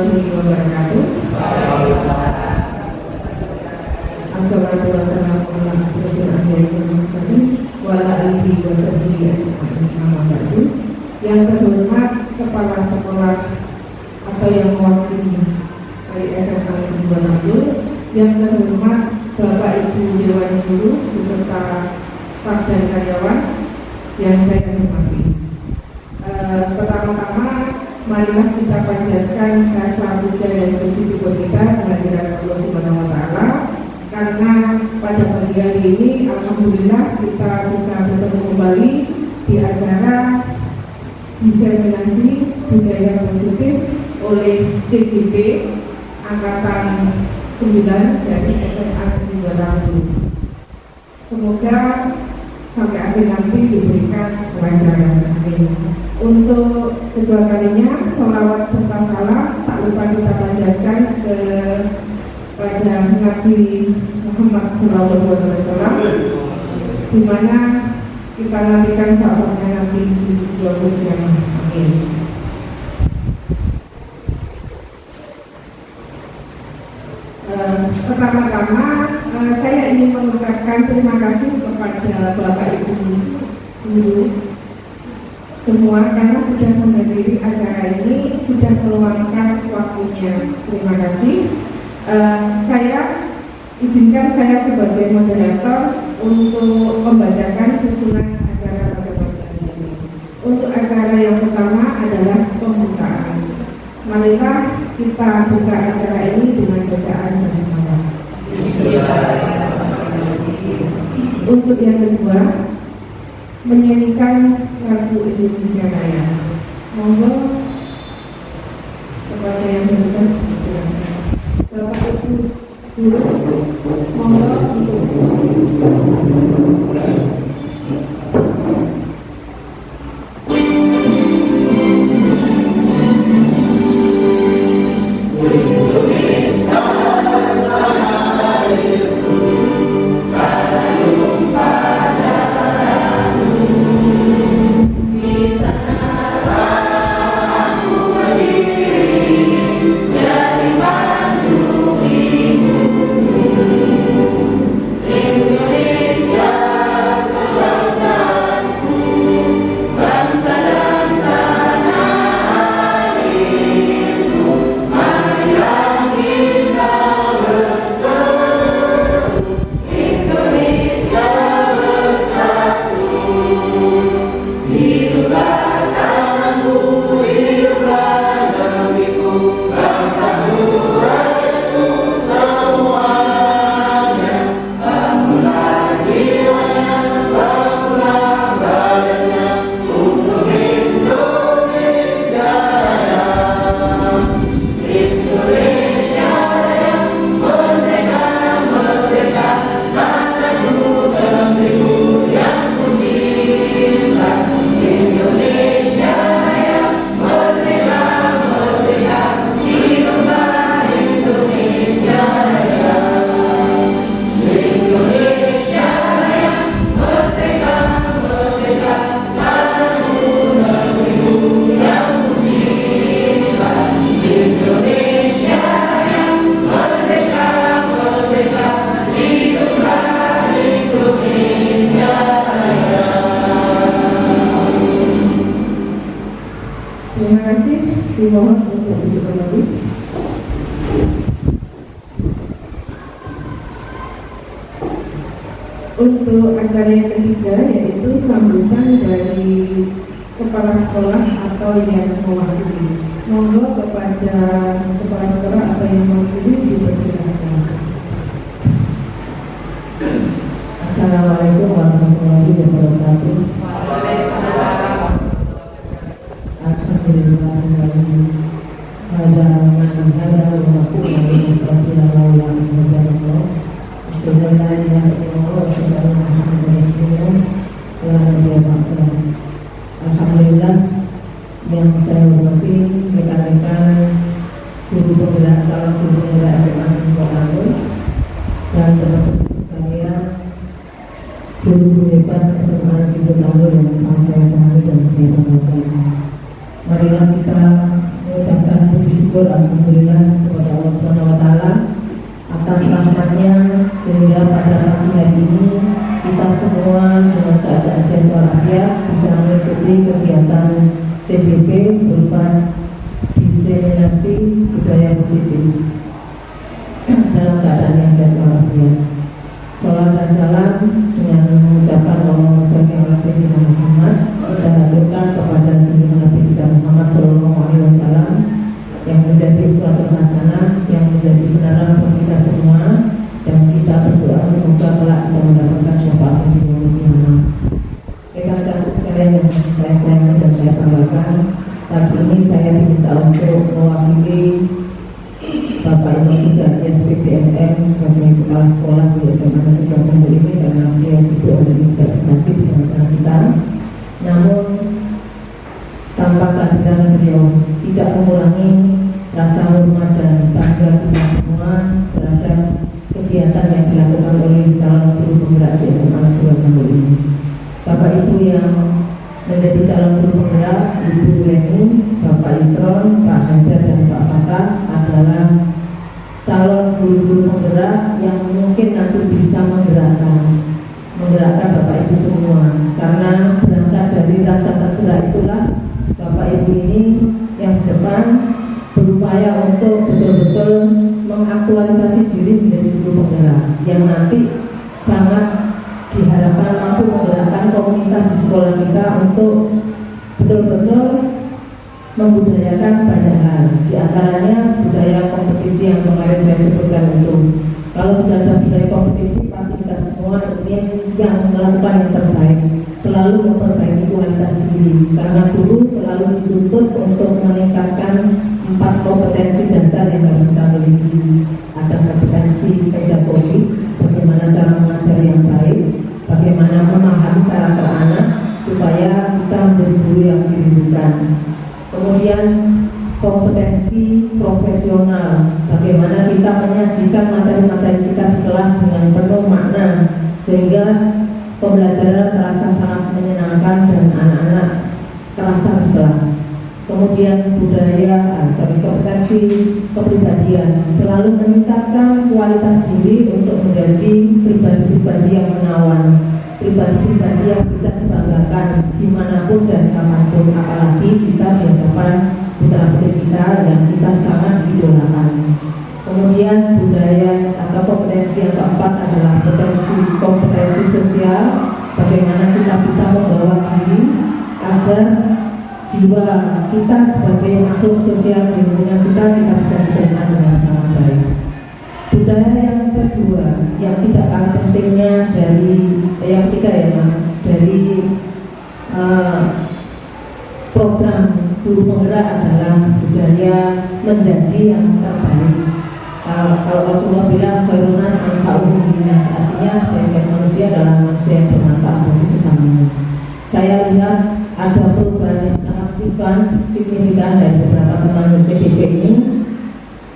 warahmatullahi wabarakatuh. Assalatu wassalamu ala asyrofil anbiya'i wal mursalin wa ala alihi wa sahbihi ajma'in. Amma ba'du. Yang terhormat Kepala Sekolah atau yang mewakili dari SMA Negeri Bantul, yang terhormat Bapak Ibu Dewan Guru beserta staf dan karyawan yang saya hormati. Pertama-tama marilah kita panjatkan rasa puja dan puji syukur kita kehadirat Allah Subhanahu wa Ta'ala, karena pada pagi hari ini alhamdulillah kita bisa bertemu kembali di acara diseminasi budaya positif oleh CGP Angkatan 9 dari SMA Negeri Bantul. Semoga sampai akhir nanti diberikan kelancaran. Amin. Untuk kedua kalinya, sholawat serta salam tak lupa kita panjatkan kepada Nabi Muhammad SAW, di mana kita nantikan sahabatnya nanti di 20 kiamat. Amin. Pertama-tama saya ingin mengucapkan terima kasih kepada Bapak Ibu Guru semua karena sudah menghadiri acara ini, sudah meluangkan waktunya. Terima kasih. Saya izinkan saya sebagai moderator untuk membacakan susunan acara pada pagi hari ini. Untuk acara yang pertama adalah pembukaan. Marilah kita buka acara ini dengan bacaan basmalah. Untuk yang kedua, menyanyikan lagu Indonesia Raya. Monggo kepada yang bertugas silakan. Bapak Ibu Guru, monggo dimohon untuk duduk kembali. Untuk acara yang ketiga yaitu sambutan dari kepala sekolah atau yang mewakili. Monggo kepada kepala sekolah atau yang mewakili dipersilakan. Assalamualaikum warahmatullahi wabarakatuh. Alhamdulillahirrahmanirrahim. Ada mana wa qul lil muttaqina laula an tadarrua. Alhamdulillah, yang saya hormati rekan-rekan guru penggerak, calon guru penggerak SMA Negeri Bantul dan teman-teman sekalian, guru hebat SMA Negeri Bantul yang sangat saya sayangi dan saya banggakan. Marilah kita mengucapkan puji syukur bersyukur alhamdulillah kepada Allah Subhanahu wa taala atas rahmatnya sehingga pada pagi hari ini kita semua dengan keadaan sehat walafiat bisa mengikuti kegiatan CDP berupa diseminasi budaya positif dalam keadaan yang sehat walafiat. Salam dan salam dengan mengucapkan Allahumma sholli ala sayyidina Muhammad, kita haturkan kepada junjungan Nabi besar Muhammad sallallahu alaihi wasallam yang menjadi suatu hasanah, yang menjadi penerang bagi kita semua, dan kita berdoa semoga kelak kita mendapatkan syafaat di yaumul qiyamah. Rekan-rekan sekalian yang saya sayangi dan saya banggakan, pagi ini saya diminta untuk mewakili Bapak Ibu Sujati SPPNM sebagai kepala sekolah di SMA Negeri Kampung ini karena beliau sibuk hari ini tidak bisa hadir di antara kita. Namun tanpa kehadiran beliau tidak mengurangi rasa hormat dan bangga kita semua terhadap kegiatan yang dilakukan oleh calon guru penggerak di SMA Negeri Kampung ini. Bapak Ibu yang menjadi calon guru penggerak, Ibu Leni, Bapak Yusron, Pak Haidar dan Pak Fatah adalah calon guru-guru penggerak yang mungkin nanti bisa menggerakkan Bapak Ibu semua, karena berangkat dari rasa tergerak itulah Bapak Ibu ini yang di depan berupaya untuk betul-betul mengaktualisasi diri menjadi guru penggerak yang nanti sangat diharapkan mampu menggerakkan komunitas di sekolah kita untuk betul-betul membudayakan banyak hal, diantaranya budaya kompetisi yang kemarin saya sebutkan itu. Kalau sudah ada budaya kompetisi, pasti kita semua ingin yang melakukan yang terbaik, selalu memperbaiki kualitas diri, karena guru selalu dituntut untuk meningkatkan 4 kompetensi dasar yang harus kita miliki. Ada kompetensi pedagogi, bagaimana cara mengajar yang baik, bagaimana memahami karakter anak supaya kita menjadi guru yang dirindukan. Kemudian kompetensi profesional, bagaimana kita menyajikan materi-materi kita di kelas dengan penuh makna sehingga pembelajaran terasa sangat menyenangkan dan anak-anak terasa di kelas. Kemudian kompetensi kepribadian, selalu meningkatkan kualitas diri untuk menjadi pribadi-pribadi yang menawan, pribadi-pribadi yang bisa dibanggakan dimanapun dan kapanpun, apalagi kita di hadapan putra-putri kita yang kita sangat diidolakan. Kemudian budaya atau kompetensi yang keempat adalah kompetensi sosial, bagaimana kita bisa membawa diri agar jiwa kita sebagai makhluk sosial di lingkungan kita bisa diterima dengan sangat baik. Budaya yang kedua yang tidak kalah pentingnya yang ketiga dari program guru penggerak adalah budaya menjadi yang terbaik. Kalau Rasulullah bilang khairun nas anfa'uhum linnas, artinya sebagai manusia adalah manusia yang bermanfaat bagi sesamanya. Saya lihat ada perubahan yang sangat signifikan dari beberapa teman CDP ini,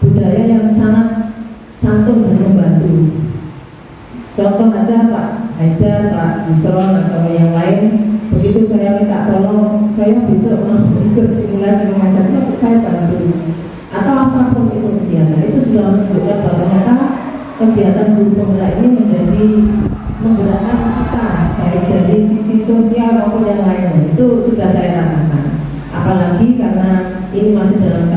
budaya yang sangat santun dan membantu. Contoh aja Pak Haidar, Pak Yusron atau yang lain, begitu saya minta tolong, saya besok mau ikut simulasi mengajarnya, saya bantu atau apapun itu kegiatan, itu sudah menunjukkan bahwa ternyata kegiatan guru penggerak ini menjadi menggerakkan kita baik dari sisi sosial maupun yang lainnya. Itu sudah saya rasakan, apalagi karena ini masih dalam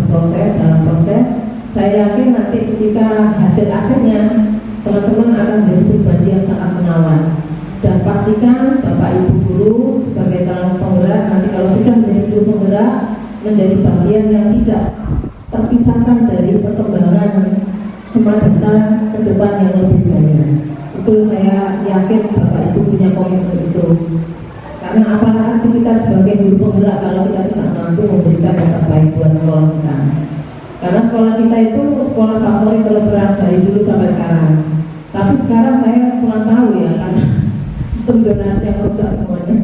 proses, saya yakin nanti ketika hasil akhirnya teman-teman akan menjadi pribadi yang sangat menawan. Dan pastikan Bapak Ibu guru sebagai calon penggerak nanti kalau sudah menjadi guru penggerak menjadi bagian yang tidak terpisahkan dari perkembangan semasa ke depan yang lebih jaya. Itu saya yakin Bapak Ibu punya komitmen itu. Karena apalah arti kita sebagai guru penggerak kalau kita tidak mampu memberikan yang terbaik buat sekolah kita. Karena sekolah kita itu sekolah favorit terus terang dari dulu sampai sekarang. Tapi sekarang saya kurang tahu ya, karena sistem zonasi yang rusak semuanya.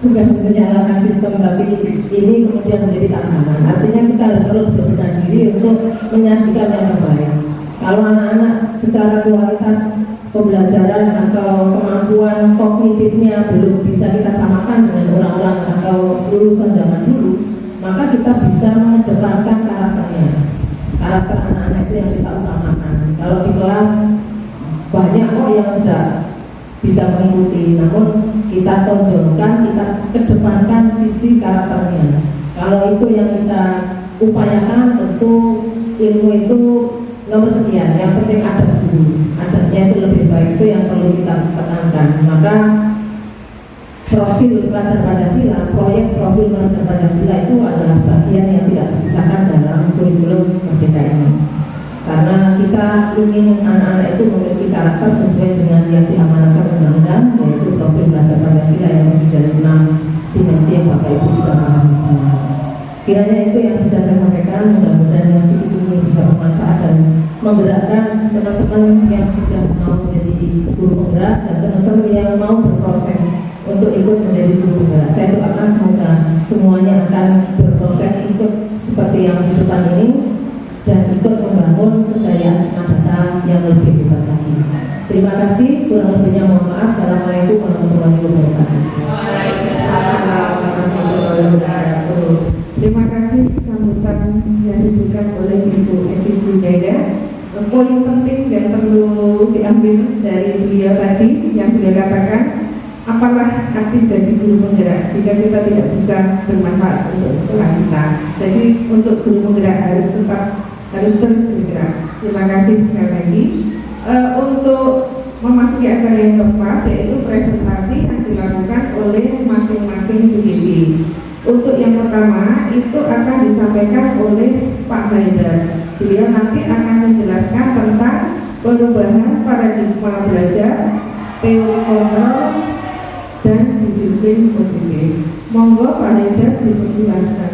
Bukan menyalahkan sistem, tapi ini kemudian menjadi tantangan. Artinya kita harus terus berbenah diri untuk menyajikan yang terbaik. Kalau anak-anak secara kualitas pembelajaran atau kemampuan kognitifnya belum bisa kita samakan dengan orang-orang atau lulusan zaman dulu, maka kita bisa mengedepankan karakternya. Karakter anak-anak itu yang kita utamakan. Kalau di kelas banyak kok yang tidak bisa mengikuti, namun kita tonjolkan, kita kedepankan sisi karakternya. Kalau itu yang kita upayakan, tentu ilmu itu nomor sekian. Yang penting ada guru, adabnya itu lebih baik, itu yang perlu kita tekankan. Maka profil pelajar Pancasila, proyek profil pelajar Pancasila itu adalah bagian yang tidak terpisahkan dalam kurikulum Merdeka ini. Karena kita ingin anak-anak itu memiliki karakter sesuai dengan yang diamanatkan undang-undang, yaitu profil pelajar Pancasila yang terdiri dari 6 dimensi yang Bapak Ibu sudah pahami semua. Kiranya itu yang bisa saya sampaikan, mudah-mudahan yang sedikit ini bisa bermanfaat dan menggerakkan teman-teman yang sudah mau menjadi guru penggerak dan teman-teman yang mau berproses untuk ikut menjadi guru penggerak. Saya doakan semoga semuanya akan berproses ikut seperti yang di depan ini dan ikut membangun kejayaan Semadata yang lebih hebat lagi. Terima kasih, kurang lebihnya mohon maaf. Assalamualaikum warahmatullahi wabarakatuh. Waalaikumsalam warahmatullahi wabarakatuh. Terima kasih sambutan yang diberikan oleh Ibu Evi Sudaida. Poin penting dan perlu diambil dari beliau tadi yang beliau katakan, apalah arti jadi guru penggerak jika kita tidak bisa bermanfaat untuk sekolah kita. Jadi untuk guru penggerak harus terus bergerak. Terima kasih sekali lagi. Untuk memasuki acara yang keempat, yaitu presentasi yang dilakukan oleh masing-masing GPP. Untuk yang pertama itu akan disampaikan oleh Pak Haidar. Beliau nanti akan menjelaskan tentang perubahan paradigma belajar, teori kontrol, dan disiplin positif. Monggo Pak Haidar dipersilakan.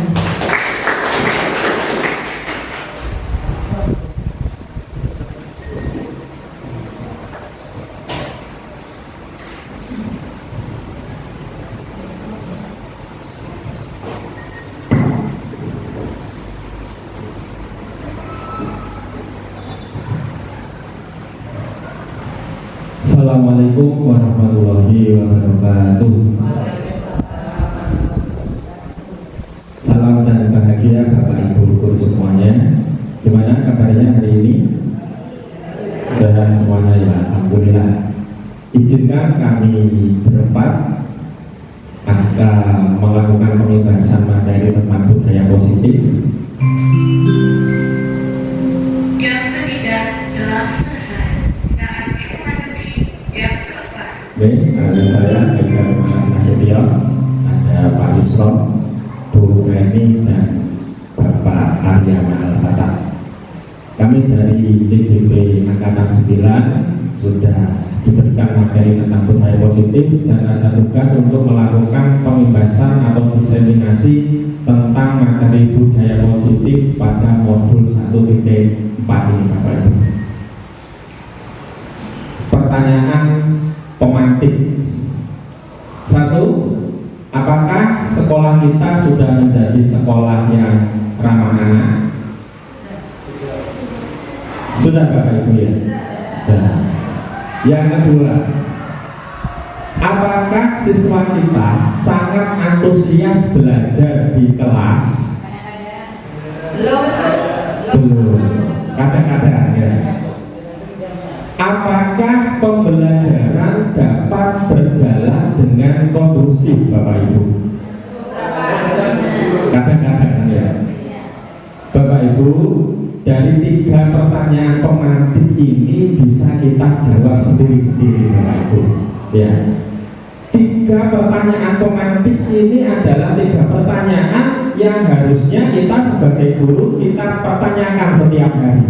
Assalamualaikum warahmatullahi wabarakatuh. Salam dan bahagia Bapak Ibu guru semuanya. Gimana kabarnya hari ini? Sehat semuanya ya, alhamdulillah. Izinkan kami berempat akan melakukan pembahasan materi tentang budaya positif. Jam ketiga telah selesai. Saatnya memasuki jam keempat. Baik, ada saya Edgar Nasution, ada Pak Yusron, Bu Reni dan Bapak Aryana Al-Fatah. Kami dari CGP Angkatan 9 sudah diberikan materi tentang budaya positif dan ada tugas untuk melakukan pembahasan atau diseminasi tentang materi budaya positif pada modul 1.4 ini Bapak Ibu. Pertanyaan pemantik. 1. Apakah sekolah kita sudah menjadi sekolah yang ramah anak? Sudah Bapak Ibu ya? Sudah. Yang kedua, apakah siswa kita sangat antusias belajar di kelas? Belum. Kadang-kadang ya. Apakah pembelajaran dapat berjalan dengan kondusif Bapak Ibu? Kadang-kadang ya. Bapak Ibu, dari 3 pertanyaan pemantik ini bisa kita jawab sendiri-sendiri Bapak Ibu ya. 3 pertanyaan pemantik ini adalah 3 pertanyaan yang harusnya kita sebagai guru kita pertanyakan setiap hari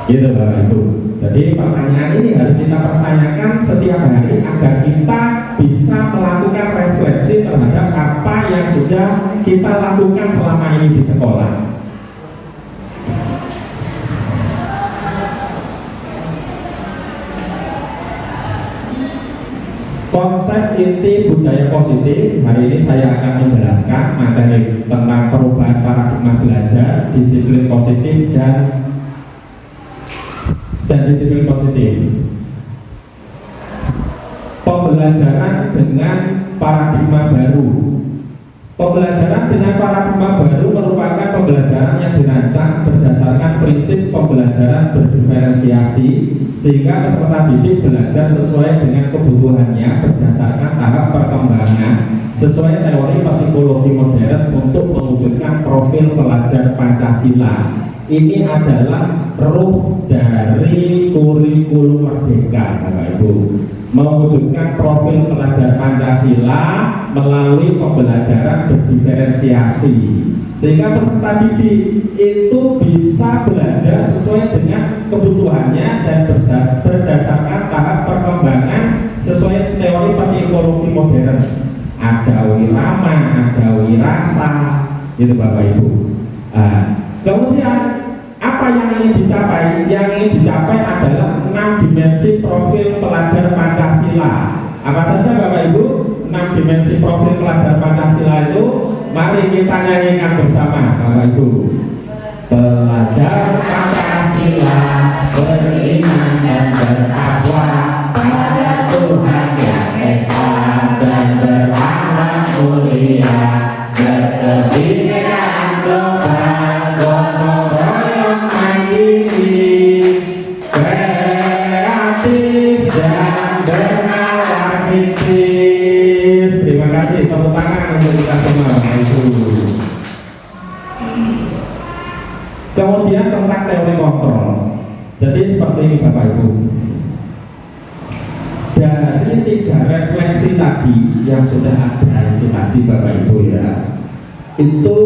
gitu Bapak Ibu. Jadi pertanyaan ini harus kita pertanyakan setiap hari agar kita bisa melakukan refleksi terhadap apa yang sudah kita lakukan selama ini di sekolah. Konsep inti budaya positif, hari ini saya akan menjelaskan materi tentang perubahan paradigma belajar, disiplin positif dan disiplin positif. Pembelajaran dengan paradigma baru. Pembelajaran dengan paradigma baru merupakan pembelajaran yang dirancang berdasarkan prinsip pembelajaran berdiferensiasi, sehingga peserta didik belajar sesuai dengan kebutuhannya berdasarkan tahap perkembangan sesuai teori psikologi modern untuk mewujudkan profil pelajar Pancasila. Ini adalah ruh dari kurikulum Merdeka, Bapak Ibu. Mewujudkan profil pelajar Pancasila melalui pembelajaran berdiferensiasi, sehingga peserta didik itu bisa belajar sesuai dengan kebutuhannya dan berdasarkan tahap perkembangan sesuai teori psikologi modern. Ada wirama, ada wirasa, gitu Bapak Ibu. Kemudian apa yang ingin dicapai? Yang ingin dicapai adalah 6 dimensi profil pelajar Pancasila. Apa saja Bapak Ibu 6 dimensi profil pelajar Pancasila itu? Mari kita nyanyikan bersama Bapak Ibu. Pelajar Pancasila beriman dan bertakwa pada Tuhan Yang Esa dan berakhlak mulia, berkebinekaan global, gotong royong mandiri, kreatif dan bernalar kritis. Terima kasih, tepuk tangan untuk kita semua Bapak Ibu. Kemudian tentang teori kontrol. Jadi seperti ini Bapak Ibu. Dari 3 refleksi tadi yang sudah ada itu tadi Bapak Ibu ya, itu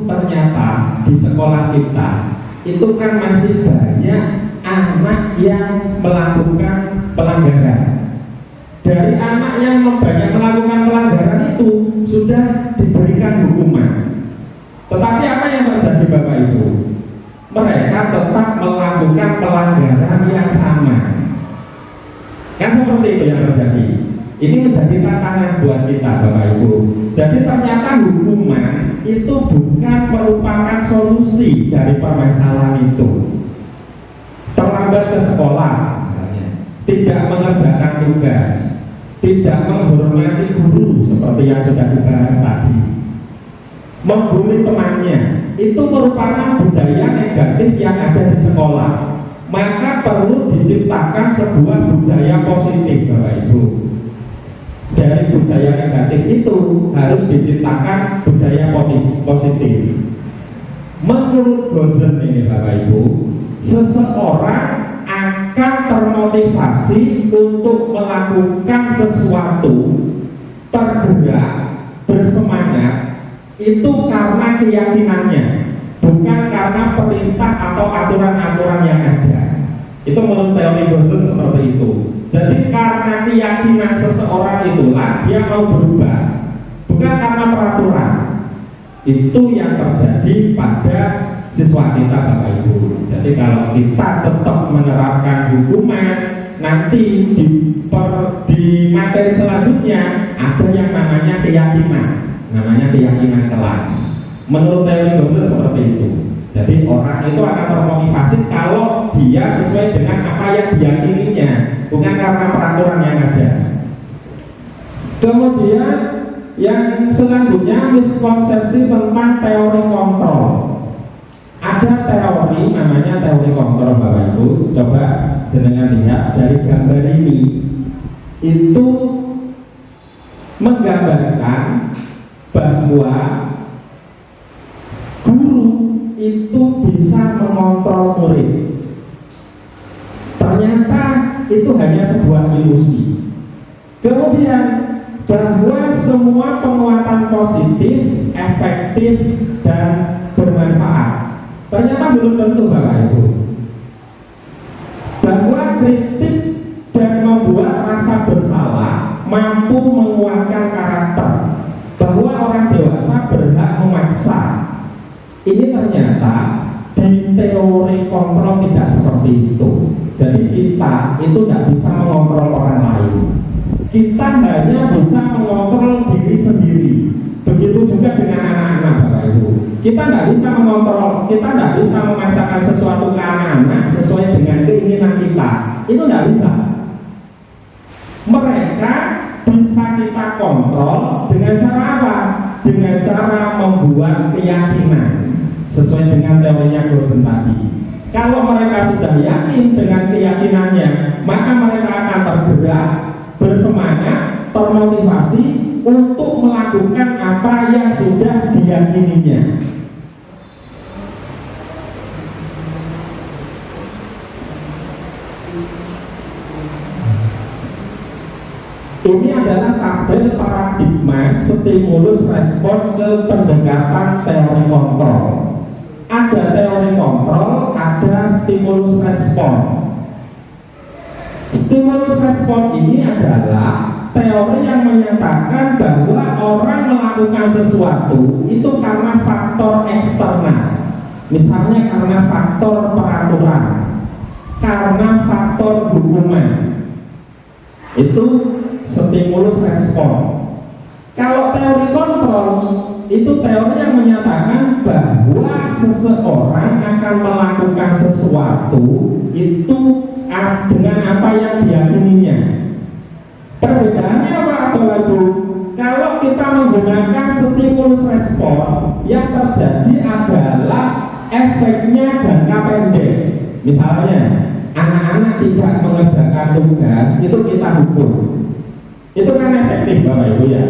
ternyata di sekolah kita itu kan masih banyak anak yang melakukan pelanggaran. Dari anak yang banyak melakukan pelanggaran itu sudah diberikan hukuman. Tetapi apa yang terjadi Bapak Ibu? Mereka tetap melakukan pelanggaran yang sama. Kan seperti itu yang terjadi. Ini menjadi tantangan buat kita Bapak Ibu. Jadi ternyata hukuman itu bukan merupakan solusi dari permasalahan itu. Terlambat ke sekolah misalnya, tidak mengerjakan tugas, tidak menghormati guru seperti yang sudah dibahas tadi, membuli temannya, itu merupakan budaya negatif yang ada di sekolah. Maka perlu diciptakan sebuah budaya positif Bapak Ibu. Dari budaya negatif itu harus diciptakan budaya positif. Menurut Gozen ini Bapak Ibu, seseorang akan termotivasi untuk melakukan sesuatu, tergerak, bersemangat itu karena keyakinannya, bukan karena perintah atau aturan-aturan yang ada. Itu menurut teori Gozen seperti itu. Jadi karena keyakinan seseorang itulah dia mau berubah, bukan karena peraturan. Itu yang terjadi pada siswa kita Bapak Ibu. Jadi kalau kita tetap menerapkan hukuman, nanti di materi selanjutnya ada yang namanya keyakinan kelas. Menurut teori Gozen seperti itu. Jadi orang itu akan termotivasi kalau dia sesuai dengan apa yang diyakininya, bukan karena peraturan yang ada. Kemudian yang selanjutnya miskonsepsi tentang teori kontrol. Ada teori namanya teori kontrol Bapak Ibu. Coba jenengan lihat dari gambar ini, itu menggambarkan bahwa guru itu bisa mengontrol murid. Ternyata itu hanya sebuah ilusi. Kemudian bahwa semua penguatan positif, efektif dan bermanfaat. Ternyata belum tentu Bapak Ibu. Bahwa kritik dan membuat rasa bersalah mampu menguatkan karakter. Bahwa orang dewasa berhak memaksa. Ini ternyata di teori kontrol tidak seperti itu. Jadi kita itu tidak bisa mengontrol orang lain. Kita hanya bisa mengontrol diri sendiri. Begitu juga dengan anak-anak Bapak Ibu. Kita tidak bisa mengontrol, kita tidak bisa memaksakan sesuatu ke anak-anak sesuai dengan keinginan kita. Itu tidak bisa. Mereka bisa kita kontrol dengan cara apa? dengan cara membuat keyakinan sesuai dengan teorinya Gorsen tadi. Kalau mereka sudah yakin dengan keyakinannya, maka mereka akan tergerak, bersemangat, termotivasi untuk melakukan apa yang sudah diyakininya. Ini adalah tabel paradigma stimulus respon ke pendekatan teori kontrol. Ada teori kontrol, ada stimulus respon. Stimulus respon ini adalah teori yang menyatakan bahwa orang melakukan sesuatu itu karena faktor eksternal. Misalnya karena faktor peraturan, karena faktor hukuman. Itu stimulus respon. Kalau teori kontrol itu teori yang menyatakan bahwa seseorang akan melakukan sesuatu itu dengan apa yang diyakininya. Perbedaannya apa Bapak Ibu? Kalau kita menggunakan stimulus respon, yang terjadi adalah efeknya jangka pendek. Misalnya anak-anak tidak mengerjakan tugas, itu kita hukum. Itu kan efektif Bapak Ibu ya.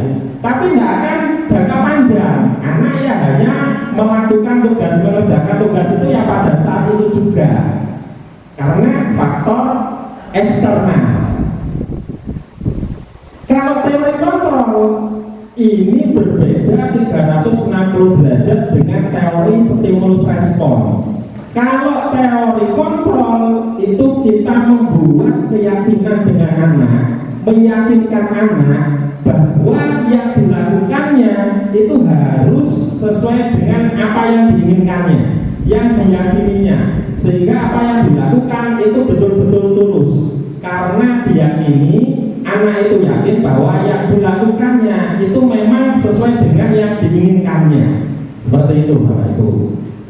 Tapi tidak akan jangka panjang. Anak ya hanya melakukan tugas, mengerjakan tugas itu ya pada saat itu juga. Karena faktor eksternal. Kalau teori kontrol ini berbeda 360 derajat dengan teori stimulus respon. Kalau teori kontrol itu kita membuat keyakinan dengan anak, meyakinkan anak bahwa yang dilakukannya itu harus sesuai dengan apa yang diinginkannya, yang diyakininya, sehingga apa yang dilakukan itu betul-betul tulus karena diyakini, anak itu yakin bahwa yang dilakukannya itu memang sesuai dengan yang diinginkannya. Seperti itu Bapak Ibu.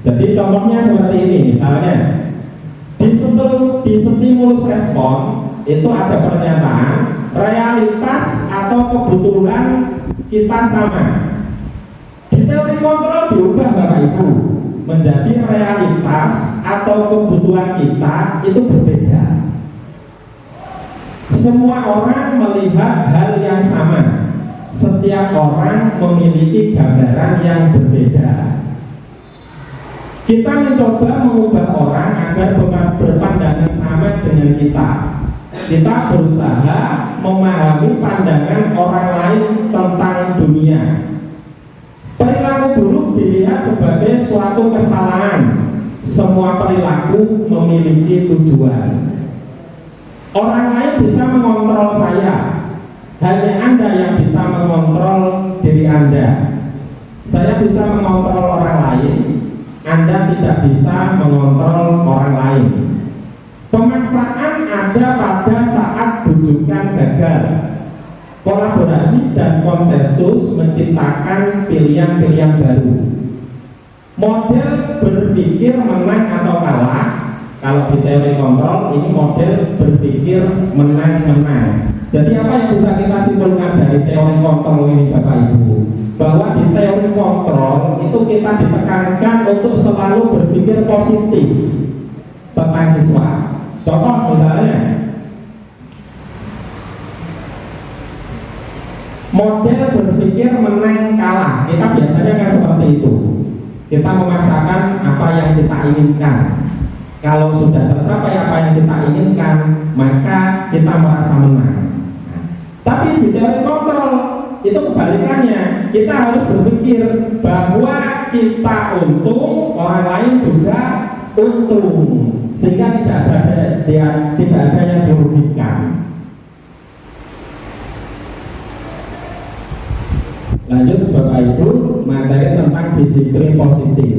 Jadi contohnya seperti ini, misalnya di stimulus respon itu ada pernyataan realitas atau kebetulan kita sama. Di teori kontrol diubah Bapak Ibu menjadi realitas atau kebutuhan kita itu berbeda. Semua orang melihat hal yang sama. Setiap orang memiliki gambaran yang berbeda. Kita mencoba mengubah orang agar berpandangan sama dengan kita. Kita berusaha memahami pandangan orang lain tentang dunia. Perilaku buruk dilihat sebagai suatu kesalahan. Semua perilaku memiliki tujuan. Orang lain bisa mengontrol saya. Hanya Anda yang bisa mengontrol diri Anda. Saya bisa mengontrol orang lain, Anda tidak bisa mengontrol orang lain. Pemaksaan ada pada saat bujukan gagal. Kolaborasi dan konsensus menciptakan pilihan-pilihan baru. Model berpikir menang atau kalah. Kalau di teori kontrol ini model berpikir menang-menang. Jadi apa yang bisa kita simpulkan dari teori kontrol ini Bapak Ibu? Bahwa di teori kontrol itu kita ditekankan untuk selalu berpikir positif tentang siswa. Contoh misalnya model berpikir menang kalah, kita biasanya kan seperti itu. Kita memaksakan apa yang kita inginkan. Kalau sudah tercapai apa yang kita inginkan, maka kita merasa menang. Tapi di teori kontrol itu kebalikannya. Kita harus berpikir bahwa kita untung, orang lain juga untung, sehingga tidak ada yang dirugikan. Lanjut Bapak Ibu, materi tentang disiplin positif.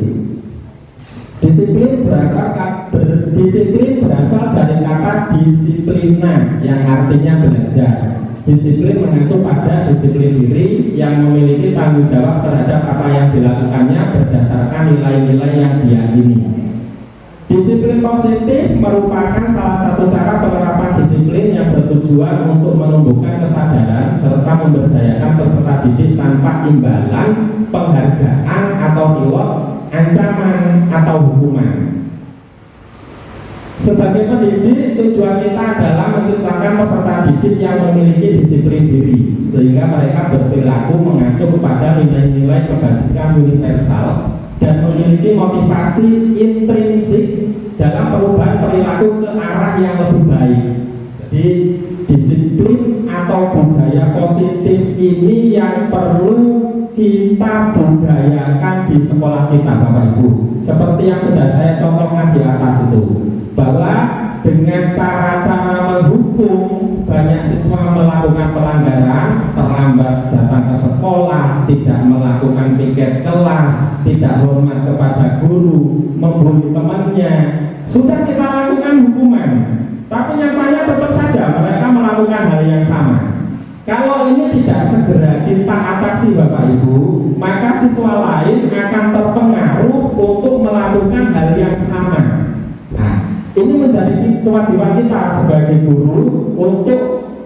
Disiplin berasal dari kata disiplina yang artinya belajar. Disiplin mengacu pada disiplin diri yang memiliki tanggung jawab terhadap apa yang dilakukannya berdasarkan nilai-nilai yang diyakini. Disiplin positif merupakan salah satu cara penerapan disiplin yang bertujuan untuk menumbuhkan kesadaran serta serta memberdayakan peserta didik tanpa imbalan, penghargaan atau reward, ancaman atau hukuman. Sebagai pendidik, tujuan kita adalah menciptakan peserta didik yang memiliki disiplin diri, sehingga mereka berperilaku mengacu kepada nilai-nilai kebajikan universal dan memiliki motivasi intrinsik dalam perubahan perilaku ke arah yang lebih baik. Jadi disiplin atau budaya positif ini yang perlu kita budayakan di sekolah kita, Bapak Ibu. Seperti yang sudah saya contohkan di atas itu, bahwa dengan cara-cara menghukum banyak siswa melakukan pelanggaran, terlambat datang ke sekolah, tidak melakukan piket kelas, tidak hormat kepada guru, membuli temannya, sudah kita lakukan hukuman, tapi nyatanya tetap saja mereka melakukan hal yang sama. Kalau ini tidak segera kita atasi, Bapak Ibu, maka siswa lain akan terpengaruh untuk melakukan hal yang sama. Nah, ini menjadi kewajiban kita sebagai guru untuk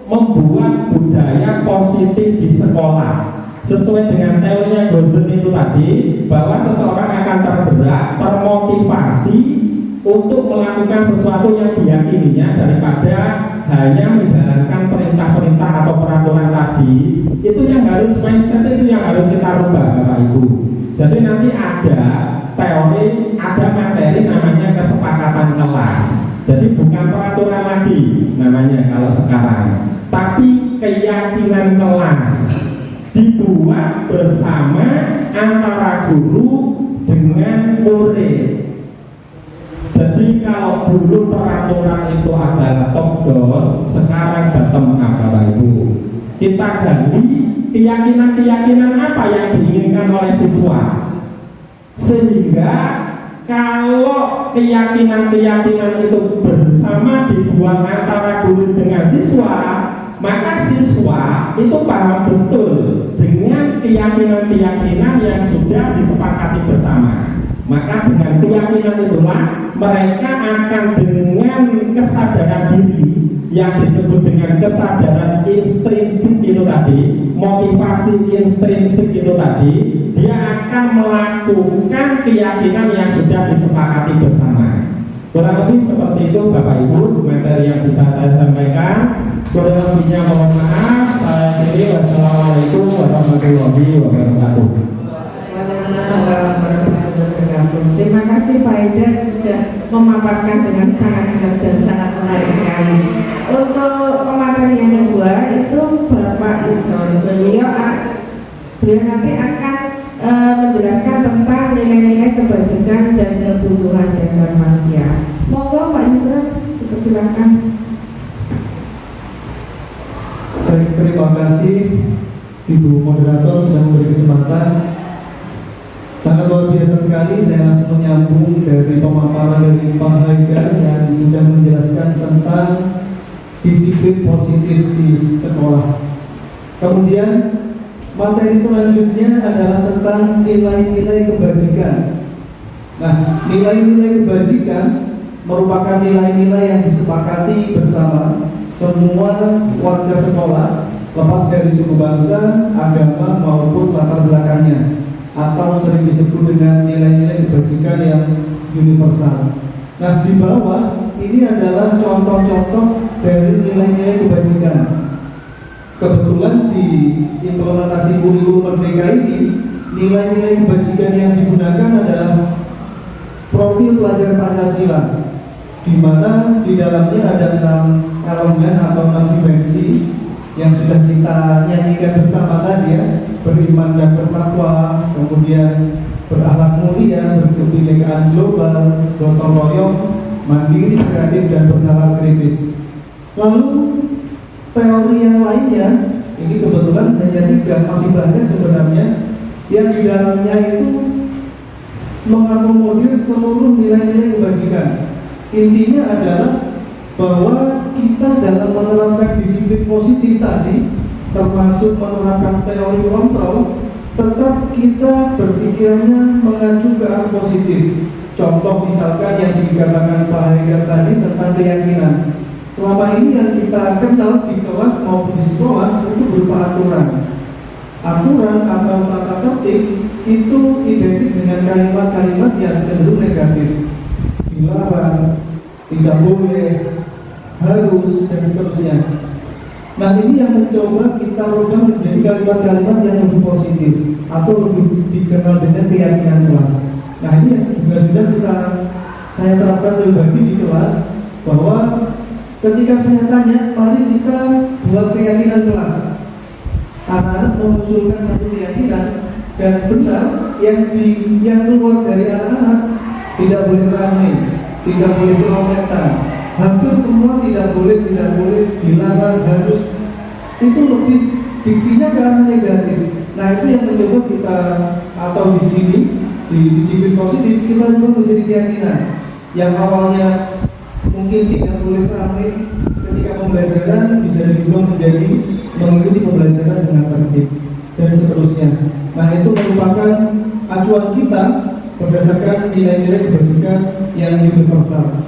membuat budaya positif di sekolah. Sesuai dengan teorinya Gozen itu tadi, bahwa seseorang akan tergerak, termotivasi untuk melakukan sesuatu yang diyakininya daripada hanya menjalankan perintah-perintah atau peraturan tadi. Itu yang harus mindset, itu yang harus kita rubah, Bapak Ibu. Jadi nanti ada teori, ada materi namanya kesepakatan kelas. Jadi bukan peraturan lagi namanya kalau sekarang, tapi keyakinan kelas dibuat bersama antara guru dengan murid. Jadi kalau dulu peraturan itu adalah top down, sekarang bottom up, Bapak Ibu. Kita gali keyakinan-keyakinan apa yang diinginkan oleh siswa, sehingga kalau keyakinan-keyakinan itu bersama dibuat antara guru dengan siswa, maka siswa itu paham betul dengan keyakinan-keyakinan yang sudah disepakati bersama. Maka dengan keyakinan itulah mereka akan dengan kesadaran diri yang disebut dengan kesadaran intrinsik itu tadi, motivasi intrinsik itu tadi, dia akan melakukan keyakinan yang sudah disepakati bersama. Kurang lebih seperti itu, Bapak Ibu, materi yang bisa saya sampaikan. Kurang lebihnya mohon maaf. Saya akhiri. Wassalamualaikum warahmatullahi wabarakatuh. Waalaikumsalam warahmatullahi wabarakatuh. Terima kasih Pak Ida sudah memaparkan dengan sangat jelas dan sangat menarik sekali. Untuk pemateri yang kedua itu Bapak Isron. Beliau nanti akan menjelaskan tentang nilai-nilai kebajikan dan kebutuhan dasar manusia. Monggo Pak Isron, silakan. Baik, terima kasih Ibu Moderator sudah memberi kesempatan. Sangat luar biasa sekali, saya langsung menyambung dari pemaparan dari Pak Haidar yang sudah menjelaskan tentang disiplin positif di sekolah. Kemudian materi selanjutnya adalah tentang nilai-nilai kebajikan. Nah, nilai-nilai kebajikan merupakan nilai-nilai yang disepakati bersama semua warga sekolah, lepas dari suku bangsa, agama maupun latar belakangnya, atau sering disebut dengan nilai-nilai kebajikan yang universal. Nah, di bawah ini adalah contoh-contoh dari nilai-nilai kebajikan. Kebetulan di implementasi kurikulum Merdeka ini, nilai-nilai kebajikan yang digunakan adalah profil pelajar Pancasila, di mana di dalamnya ada 6 elemen atau 6 dimensi yang sudah kita nyanyikan bersama tadi ya, beriman dan bertakwa, kemudian berakhlak mulia, berkebinekaan global, gotong royong, mandiri, kreatif, dan bernalar kritis. Lalu teori yang lainnya, ini kebetulan hanya 3, masih banyak sebenarnya, yang di dalamnya itu mengakomodir seluruh nilai-nilai kebajikan. Intinya adalah bahwa kita dalam menerapkan disiplin positif tadi, termasuk menerapkan teori kontrol, tetap kita berpikirannya mengacu ke arah positif. Contoh misalkan yang dikatakan Pak Haidar tadi tentang keyakinan. selama ini yang kita kenal di kelas maupun di sekolah itu berupa aturan. Aturan atau tata tertib itu identik dengan kalimat-kalimat yang cenderung negatif, dilarang, tidak boleh, harus, dan seterusnya. Nah, ini yang mencoba kita rubah menjadi kalimat-kalimat yang lebih positif atau lebih dikenal dengan keyakinan kelas. Nah, ini yang juga sudah saya terapkan pribadi di kelas, bahwa ketika saya tanya, mari kita buat keyakinan kelas. Anak-anak mengusulkan satu keyakinan, dan benar yang keluar dari anak-anak tidak boleh ramai, tidak boleh cerometan, hampir semua tidak boleh, dilarang, harus. Itu lebih diksinya ke arah negatif. Nah, itu yang mencoba kita, atau di sini di disiplin positif kita ubah menjadi keyakinan yang awalnya mungkin tidak boleh ramai, ketika pembelajaran bisa diubah menjadi mengikuti pembelajaran dengan tertib dan seterusnya. Nah, itu merupakan acuan kita berdasarkan nilai-nilai kebajikan yang universal.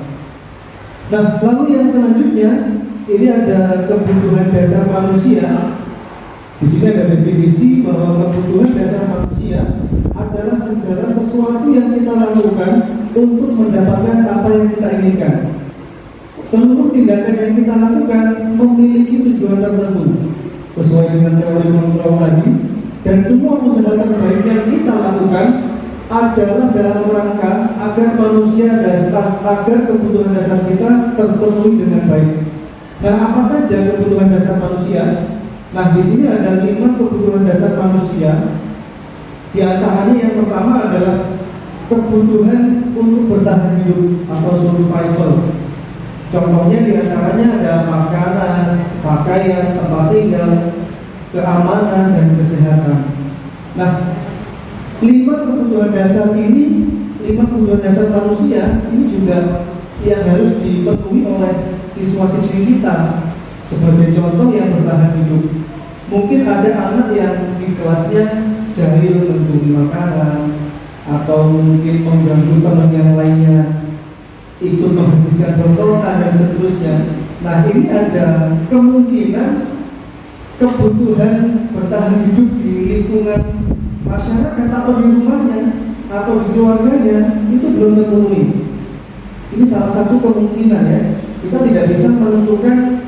Nah, lalu yang selanjutnya ini ada kebutuhan dasar manusia. Di sini ada definisi bahwa kebutuhan dasar manusia adalah segala sesuatu yang kita lakukan untuk mendapatkan apa yang kita inginkan. Seluruh tindakan yang kita lakukan memiliki tujuan tertentu sesuai dengan teori Monroe tadi, dan semua usaha terbaik yang kita lakukan adalah dalam rangka agar manusia agar kebutuhan dasar kita terpenuhi dengan baik. Nah, apa saja kebutuhan dasar manusia? Nah, di sini ada 5 kebutuhan dasar manusia. Di antaranya yang pertama adalah kebutuhan untuk bertahan hidup atau survival. Contohnya di antaranya ada makanan, pakaian, tempat tinggal, keamanan, dan kesehatan. Nah, 5 kebutuhan dasar ini, 5 kebutuhan dasar manusia ini juga yang harus dipenuhi oleh siswa-siswi kita. Sebagai contoh yang bertahan hidup, mungkin ada anak yang di kelasnya jahil mencuri makanan, atau mungkin mengganggu teman yang lainnya, ikut menghabiskan botolkan dan seterusnya. Nah, ini ada kemungkinan kebutuhan bertahan hidup di lingkungan masyarakat atau di rumahnya atau di keluarganya itu belum terpenuhi. Ini salah satu kemungkinan ya. Kita tidak bisa menentukan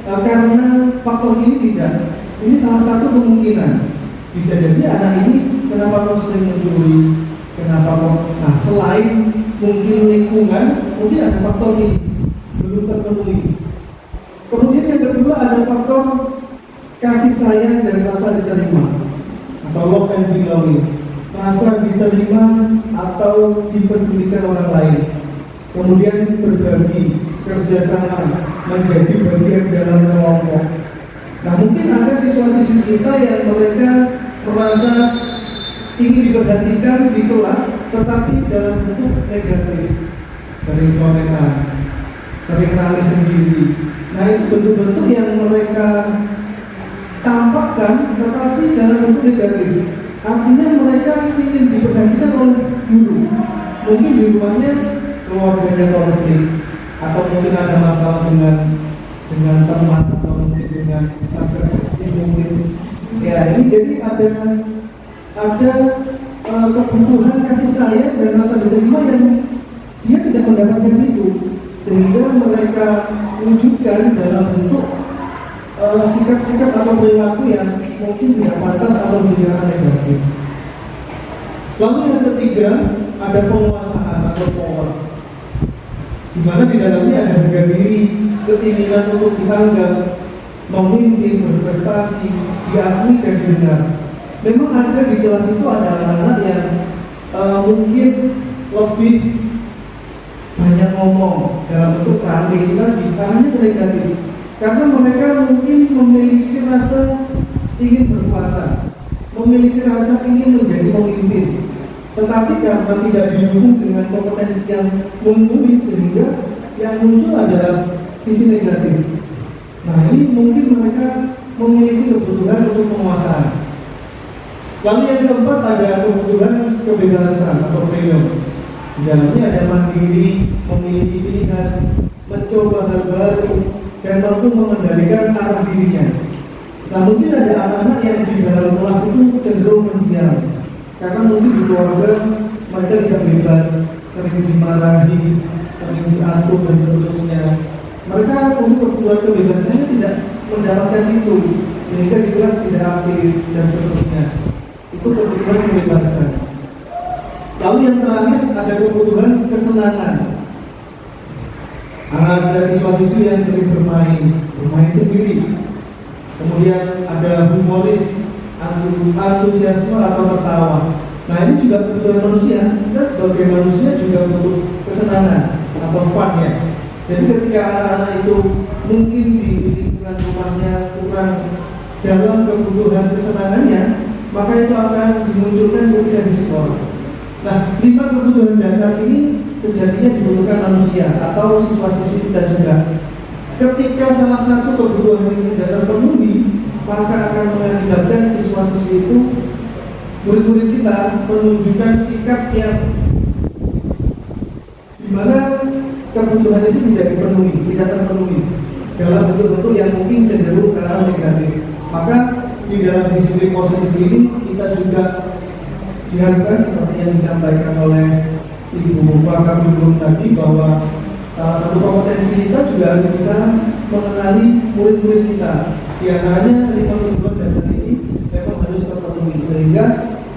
karena faktor ini tidak. Ini salah satu kemungkinan. Bisa jadi anak ini kenapa kok sering mencuri, kenapa kok. Nah, selain mungkin lingkungan, mungkin ada faktor ini belum terpenuhi. Kemudian yang kedua ada faktor kasih sayang dan rasa diterima atau love and belonging, rasa diterima atau dipedulikan orang lain. Kemudian berbagi, kerjasama, menjadi bagian dalam kelompok. Nah, mungkin ada siswa-siswi kita yang mereka merasa ingin diperhatikan di kelas, tetapi dalam bentuk negatif, sering comentan, sering rame sendiri. Nah, itu bentuk-bentuk yang mereka tampakkan, tetapi dalam bentuk negatif. Artinya mereka ingin diperhatikan oleh guru. Mungkin di rumahnya keluarganya konflik, atau mungkin ada masalah dengan teman, atau mungkin dengan sahabat mungkin. Ya, ini jadi ada kebutuhan kasih sayang dan rasa diterima yang dia tidak mendapatkan itu, sehingga mereka wujudkan dalam bentuk sikap-sikap atau perilaku yang mungkin tidak pantas atau berjalan negatif. Lalu yang ketiga ada penguasaan atau power, di mana di dalamnya ada harga diri, keinginan untuk dianggap, memimpin, berprestasi, diakui dan didengar. Memang ada di kelas itu ada anak-anak yang mungkin lebih banyak ngomong dalam bentuk rame, itu kan arahnya ke negatif. Karena mereka mungkin memiliki rasa ingin berkuasa, memiliki rasa ingin menjadi pemimpin, tetapi karena tidak didukung dengan kompetensi yang mumpuni, sehingga yang muncul adalah sisi negatif. Nah, ini mungkin mereka memiliki kebutuhan untuk penguasaan. Lalu yang keempat ada kebutuhan kebebasan atau freedom. Di dalamnya ada mandiri, memiliki pilihan, mencoba hal baru, dan mampu mengendalikan arah dirinya. Nah, mungkin ada anak-anak yang di dalam kelas itu cenderung mendiam, karena mungkin di keluarga mereka tidak bebas, sering dimarahi, sering diatur dan seterusnya. Mereka untuk kebutuhan kebebasannya tidak mendapatkan itu, sehingga di kelas tidak aktif dan seterusnya. Itu kebutuhan kebebasan. Lalu yang terakhir ada kebutuhan kesenangan. Ada siswa-siswi yang sering bermain sendiri. Kemudian ada humoris, antusiasme atau tertawa. Nah, ini juga kebutuhan manusia. Kita sebagai manusia juga butuh kesenangan atau fun ya. Jadi ketika anak-anak itu mungkin di lingkungan rumahnya kurang dalam kebutuhan kesenangannya, maka itu akan dimunculkan ketika di sekolah. Nah, 5 kebutuhan dasar ini sejatinya dibutuhkan manusia atau siswa-siswi kita juga. Ketika salah satu kebutuhan ini tidak terpenuhi, maka akan mengakibatkan siswa-siswi itu, murid-murid kita menunjukkan sikap yang dimana kebutuhan itu tidak dipenuhi, tidak terpenuhi dalam bentuk-bentuk yang mungkin cenderung ke arah negatif. Maka di dalam disiplin positif ini kita juga diharapkan seperti yang disampaikan oleh Ibu Wakabul tadi, bahwa salah satu kompetensi kita juga harus bisa mengenali murid-murid kita. Di antaranya 5 kebutuhan dasar ini memang harus terpenuhi sehingga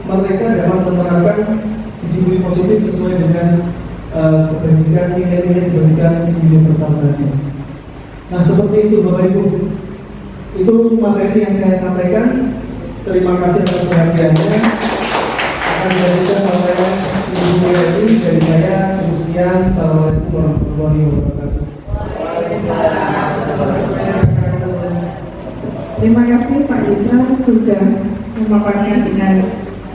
mereka dapat menerapkan disiplin positif sesuai dengan kebajikan, nilai-nilai kebajikan universal tadi. Nah, seperti itu Bapak Ibu. Itu materi yang saya sampaikan. Terima kasih atas perhatiannya. Akan dilanjutkan oleh Ibu Murni. Dari saya cukup sekian. Assalamualaikum warahmatullahi wabarakatuh. Terima kasih Pak Yusra sudah memaparkan dengan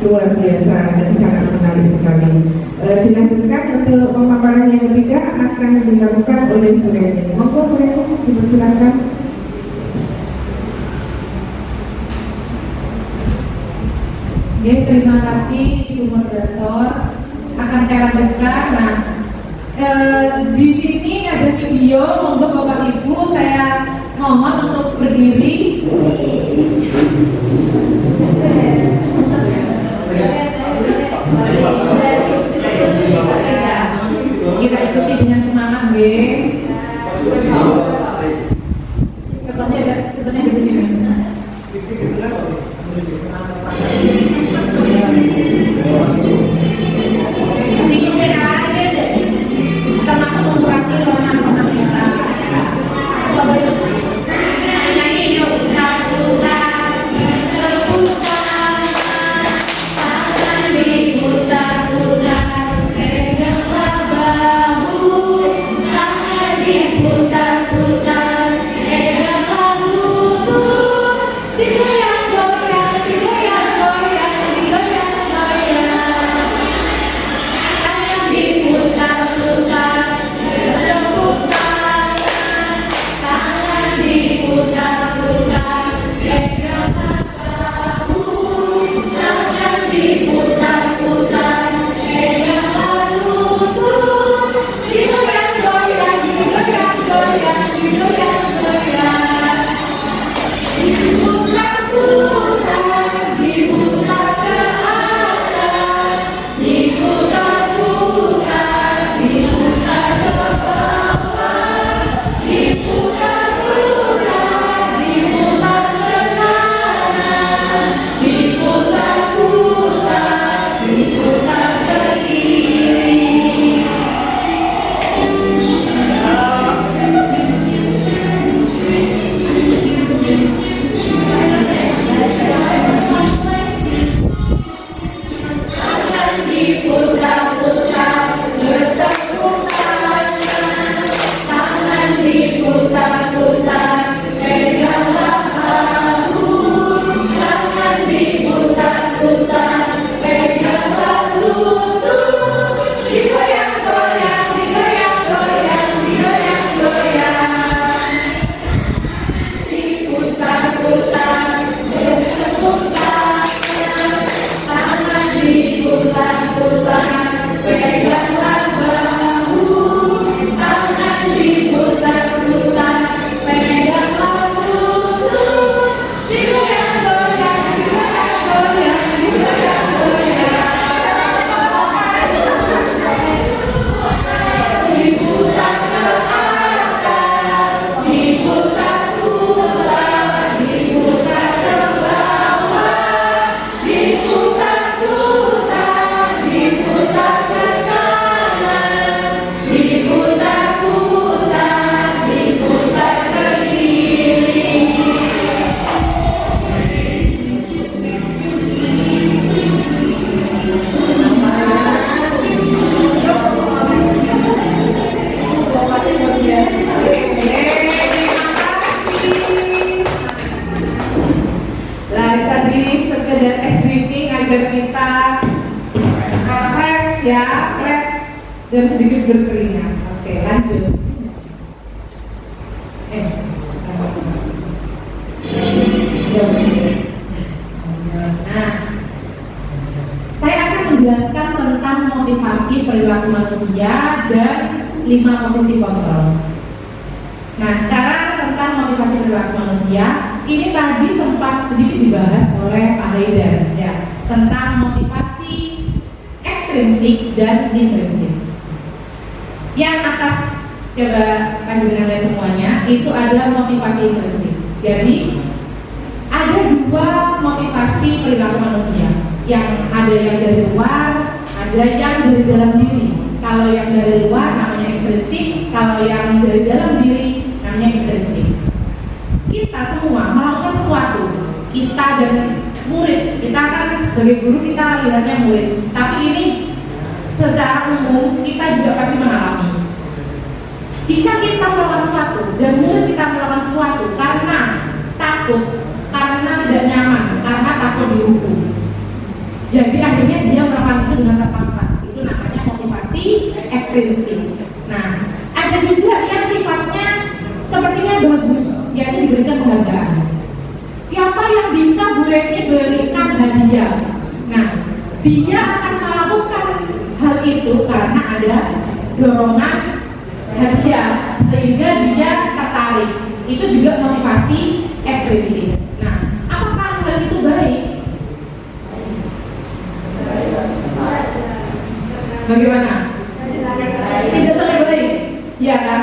luar biasa dan sangat menarik sekali. Dilanjutkan untuk pemaparan yang ketiga akan dilakukan oleh Bu Reni. Monggo Bu Reni, dipersilakan. Oke, terima kasih Ibu Moderator. Akan saya lanjutkan. Nah, di sini ada video, monggo Bapak Ibu saya mohon untuk berdiri. Kita ikuti dengan semangat, B. Contohnya di sini. Termasuk mengurangi renang-renang kita. Nyanyi yuk, dan sedikit berkeringat. Oke, lanjut. Nah, saya akan menjelaskan tentang motivasi perilaku manusia dan 5 posisi kontrol. Nah, sekarang tentang motivasi perilaku manusia, ini tadi sempat sedikit dibahas oleh Pak Haidar, ya, tentang motivasi ekstrinsik dan intrinsik. Yang atas, coba pandangan lihat semuanya, itu ada motivasi intrinsik. Jadi ada 2 motivasi perilaku manusia, yang ada yang dari luar, ada yang dari dalam diri. Kalau yang dari luar namanya ekstrinsik, kalau yang dari dalam diri namanya intrinsik. Kita semua melakukan sesuatu, kita dan murid, kita kan sebagai guru kita lihatnya murid, tapi ini secara umum kita juga pasti mengalami. Jika kita melakukan sesuatu dan murid kita melakukan sesuatu karena takut, karena tidak nyaman, karena takut dihukum, jadi akhirnya dia melakukan itu dengan terpaksa. Itu namanya motivasi ekstrinsik. Nah, ada juga yang sifatnya sepertinya bagus, yaitu diberikan penghargaan. Siapa yang bisa Bu Reni berikan hadiah? Nah, dia akan melakukan hal itu karena ada dorongan hadiah, sehingga dia tertarik. Itu juga motivasi ekstrinsik. Nah, apakah hal itu baik? Bagaimana? Tidak sangat baik, ya kan?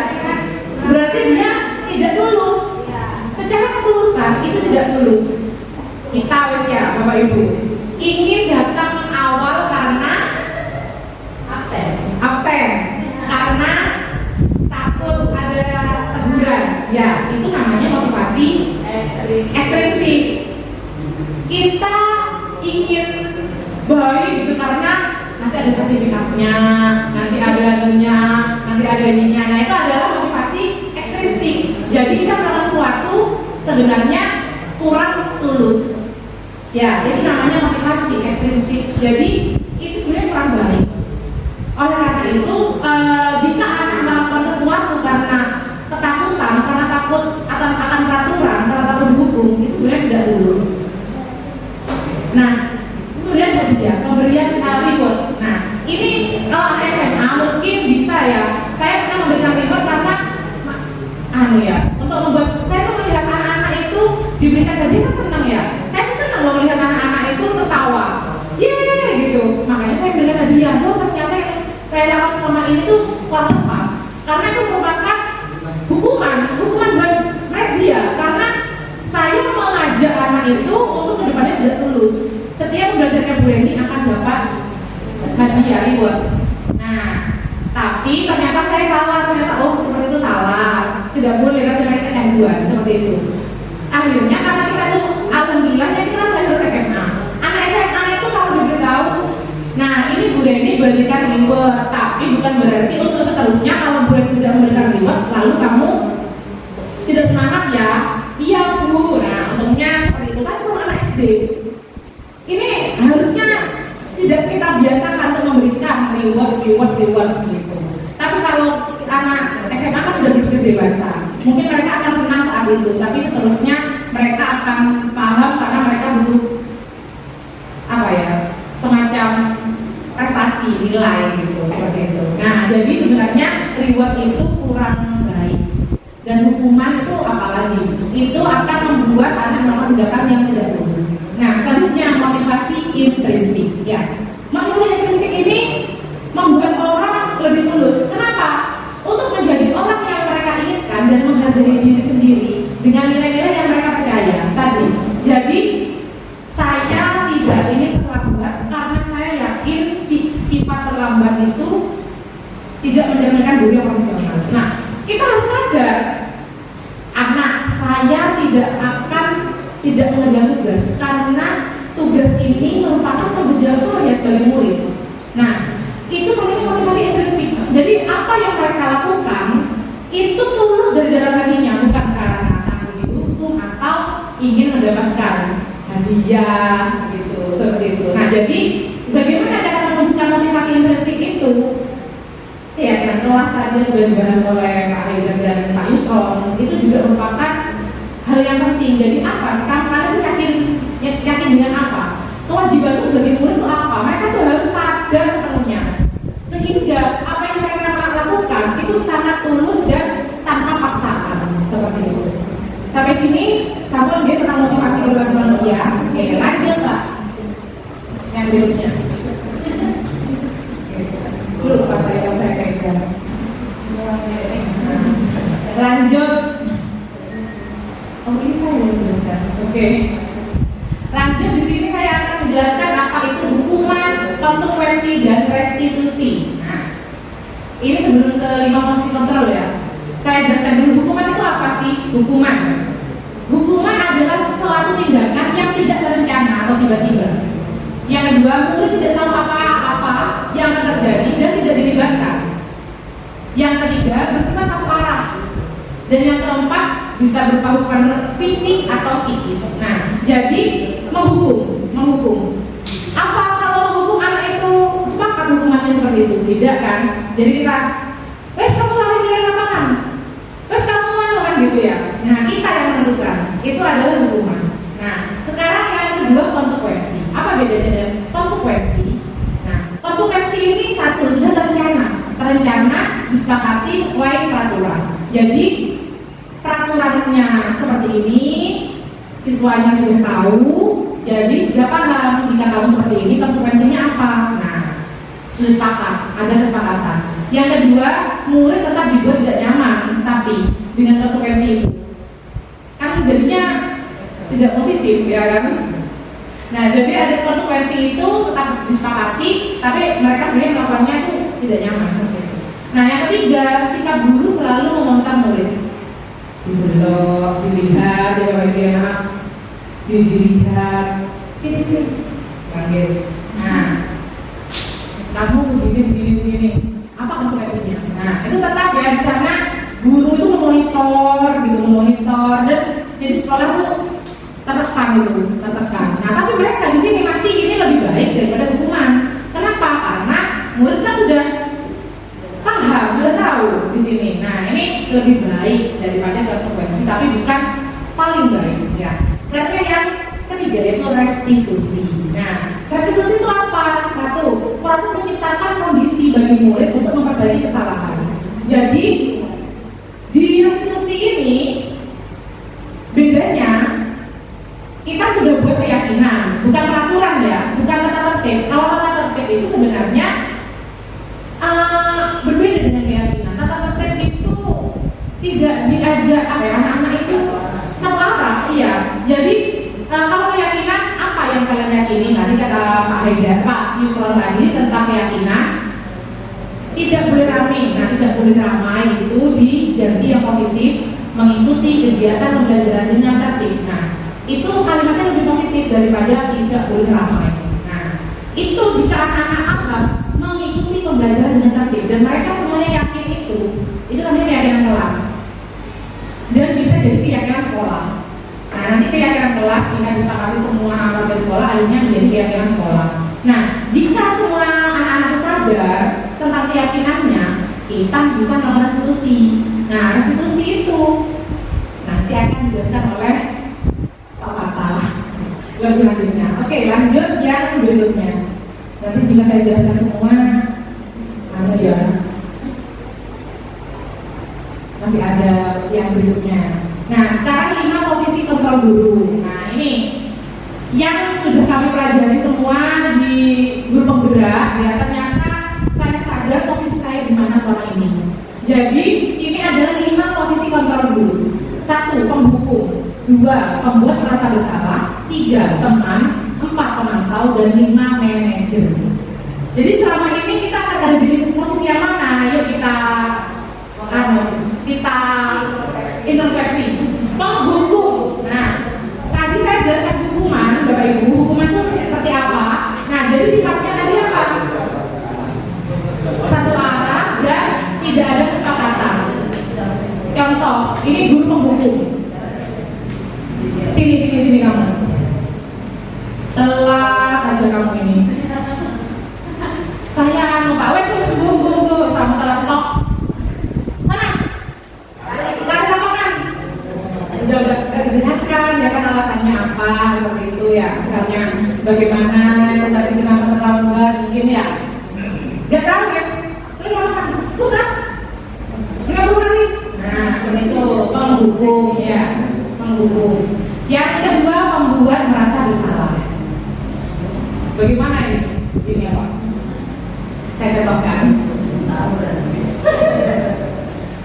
Berarti dia tidak tulus. Secara ketulusan itu tidak tulus. Kita ya Bapak Ibu ingin datang awal karena absen, karena takut ada teguran, ya itu namanya motivasi ekstrinsik. Kita ingin baik gitu karena nanti ada sertifikatnya, nanti ada anunya, nanti ada ininya. Nah, itu adalah motivasi ekstrinsik. Jadi kita melakukan sesuatu sebenarnya kurang tulus. Ya, itu namanya motivasi ekstrinsik. Jadi itu sebenarnya kurang baik. Oleh karena itu, jika anak melakukan sesuatu karena ketakutan, karena takut akan peraturan, karena takut dihukum, itu sebenarnya tidak tulus. Nah, kemudian hadiah, pemberian reward. Nah, ini kalau anak SMA mungkin bisa ya. Saya pernah memberikan reward karena untuk membuat saya tuh melihat anak-anak itu diberikan hadiah kan senang ya. Saya tuh senang loh melihat anak-anak itu tertawa, yeay gitu. Makanya saya berikan hadiah. Ternyata yang saya lakukan selama ini tuh kurang tepat, karena itu merupakan hukuman buat dia. Karena saya mengajak anak itu untuk kedepannya tidak tulus. Setiap belajarnya Bu Reni akan dapat hadiah reward. Nah, tapi ternyata saya salah, seperti itu salah. Tidak boleh, kan cuma kecanduan seperti itu. Akhirnya karena kita tuh alhamdulillah ya kita belajar SMA. Anak SMA itu kalau diberitahu, nah ini Bu Reni berikan reward, tapi bukan berarti untuk seterusnya kalau Bu Reni tidak memberikan reward lalu kamu tidak semangat ya. Iya Bu. Nah, untungnya seperti itu kan kalau anak SD. Ini harusnya tidak kita biasakan untuk memberikan reward gitu. Tapi kalau anak SMA kan sudah berpikir dewasa, mungkin mereka akan senang saat itu, tapi seterusnya mereka akan paham karena mereka butuh semacam prestasi nilai gitu, seperti itu. Nah, jadi sebenarnya reward itu kurang baik, dan hukuman itu apalagi itu akan membuat anak melakukan tindakan yang tidak tulus. Nah, selanjutnya motivasi intrinsik, ya. Motivasi intrinsik ini membuat orang lebih tulus. Kenapa? Untuk menjadi orang yang mereka inginkan dan menghargai diri sendiri dengan nilai-nilai yang mereka percaya tadi. Jadi saya tidak ingin terlambat karena saya yakin sifat terlambat itu tidak mencerminkan diri yang profesional. Nah, kita harus sadar anak saya tidak mengerjakan tugas karena tugas ini merupakan tanggung jawab saya sebagai murid. Nah, itu namanya motivasi intrinsik. Jadi apa yang mereka lakukan itu tulus dari dalam hatinya, bukan karena takut dihukum atau ingin mendapatkan hadiah gitu, seperti itu. Nah, jadi bagaimana cara menunjukkan motivasi intrinsik itu? kelas tadi sudah dibahas oleh Pak Haidar dan Pak Yusron, itu juga merupakan hal yang penting. Jadi apa? Sekarang kalian yakin dengan apa? Kewajiban sebagai murid itu apa? Mereka tuh harus sadar sepenuhnya, sehingga apa yang mereka lakukan itu sangat tulus dan tanpa paksaan, seperti itu. Sampai sini, sama dia tentang motivasi perilaku manusia. Oke, lanjut Pak. Yang berikutnya. Dulu pas saya pegang. Lanjut. Oh ini saya yang menjelaskan. Oke. Lanjut di sini saya akan menjelaskan apa itu hukuman, konsekuensi dan restitusi. Nah, ini sebelum ke 5 posisi kontrol ya. Saya jelaskan dulu hukuman itu apa sih? Hukuman adalah sesuatu tindakan yang tidak terencana atau tiba-tiba. Yang kedua, murid tidak tahu apa-apa yang akan terjadi dan tidak dilibatkan. Yang ketiga, bersifat sangat parah. Dan yang keempat, bisa berupa hukuman fisik atau psikis. Nah, jadi menghukum. Apa kalau menghukum anak itu sepakat hukumannya seperti itu? Tidak kan? Jadi kita, wes kamu lari di lapangan, wes kamu kan gitu ya. Nah, kita yang menentukan. Itu adalah hukuman. Nah, sekarang yang kedua konsekuensi. Apa bedanya dengan konsekuensi? Nah, konsekuensi ini satu sudah terencana disepakati sesuai peraturan. Jadi peraturannya seperti ini, siswanya sudah tahu. Jadi sudah paham jika kamu seperti ini konsekuensinya apa. Nah, sudah sepakat, ada kesepakatan. Yang kedua, murid tetap dibuat tidak nyaman, tapi dengan konsekuensi itu kan jadinya tidak positif, ya kan? Nah, jadi ada konsekuensi itu tetap disepakati, tapi mereka sebenarnya melakukannya itu tidak nyaman seperti itu. Nah, yang ketiga, sikap guru selalu memonitor murid. Didelok, dilihat, dilihat, sini, panggil. Nah, kamu begini. Apa konsekuensinya? Nah, itu tetap ya di sana guru itu memonitor dan jadi sekolah tuh tertekan. Nah, tapi mereka di sini masih ini lebih baik daripada hukuman. Kenapa? Karena murid kan sudah paham, sudah tahu di sini. Nah, ini lebih baik daripada konsekuensi, tapi bukan paling baik ya. Karena yang ketiga yaitu restitusi. Nah, restitusi itu apa? Satu, proses menciptakan kondisi bagi murid untuk memperbaiki kesalahan. Jadi di restitusi ini bedanya kita sudah buat keyakinan, bukan peraturan ya, bukan tata tertib. Kalau tata tertib itu sebenarnya berbeda dengan keyakinan. Tata tertib itu tidak diajak anak-anak itu satu arah, iya. Jadi kalau keyakinan apa yang kalian yakini? Tadi kata Pak Haidar, Pak Yusron tadi tentang keyakinan tidak boleh ramai. Nah, tidak boleh ramai itu diganti yang positif, mengikuti kegiatan pembelajaran dengan tertib. Nah, itu kalimatnya lebih positif daripada tidak boleh ramai. Nah, itu jika anak-anak Arab mengikuti pembelajaran dengan tertib dan mereka semuanya yakin itu namanya keyakinan kelas dan bisa jadi keyakinan sekolah. Nah, nanti keyakinan kelas jika disepakati semua warga sekolah akhirnya menjadi keyakinan sekolah. Nah, jika semua anak-anak itu sadar tentang keyakinannya, kita bisa melakukan restitusi. Nah, restitusi itu nanti akan dijelaskan oleh Pak Kata lebih lanjutnya. Oke, lanjut yang berikutnya. Nanti jika saya jelaskan semua, ya masih ada yang berikutnya. Nah, sekarang 5 posisi kontrol guru. Nah, ini yang sudah kami pelajari semua di guru penggerak. Ya, ternyata saya sadar posisi saya di mana selama ini. Jadi, ini adalah 5 posisi kontrol guru. 1. Penghukum. 2. Pembuat merasa bersalah. 3. Teman. 4. Pemantau. Dan 5. Manajer. Jadi selama ini kita akan ada di posisi yang mana? Yuk kita introspeksi. Penghukum. Nah, tadi saya jelaskan hukuman, Bapak Ibu. Hukuman itu seperti apa? Nah, jadi sifatnya tadi apa? Satu arah dan tidak ada kesepakatan. Contoh, ini guru penghukum. Sini kamu. Telat aja kamu ini. Saya Pak wes sebelum sama telat tok didengarkan ya kan, alasannya apa seperti itu ya, misalnya bagaimana itu tadi kenapa terlambat mungkin ya, nggak tahu guys, ini makan pusat 50 hari, nah seperti itu penghubung ya, penghubung. Yang kedua, membuat merasa bersalah. Bagaimana ini apa? Saya contohkan.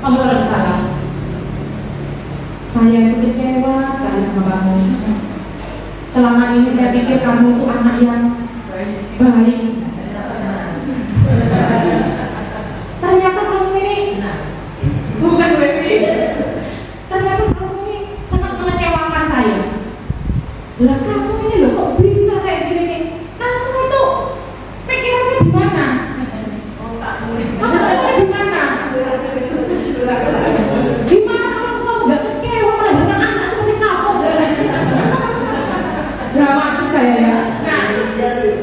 Membuat bersalah. Saya itu kecewa sekali sama kamu. Selama ini saya pikir kamu itu anak yang baik. Ternyata kamu ini bukan baby. Ternyata kamu ini sangat mengecewakan saya. Lah kamu ini loh kok bisa kayak gini nih? Kamu itu pikirannya di mana? Otaknya di mana? Gimana kamu nggak kecewa melahirkan anak seperti kamu? Dramatis saya ya. Nah,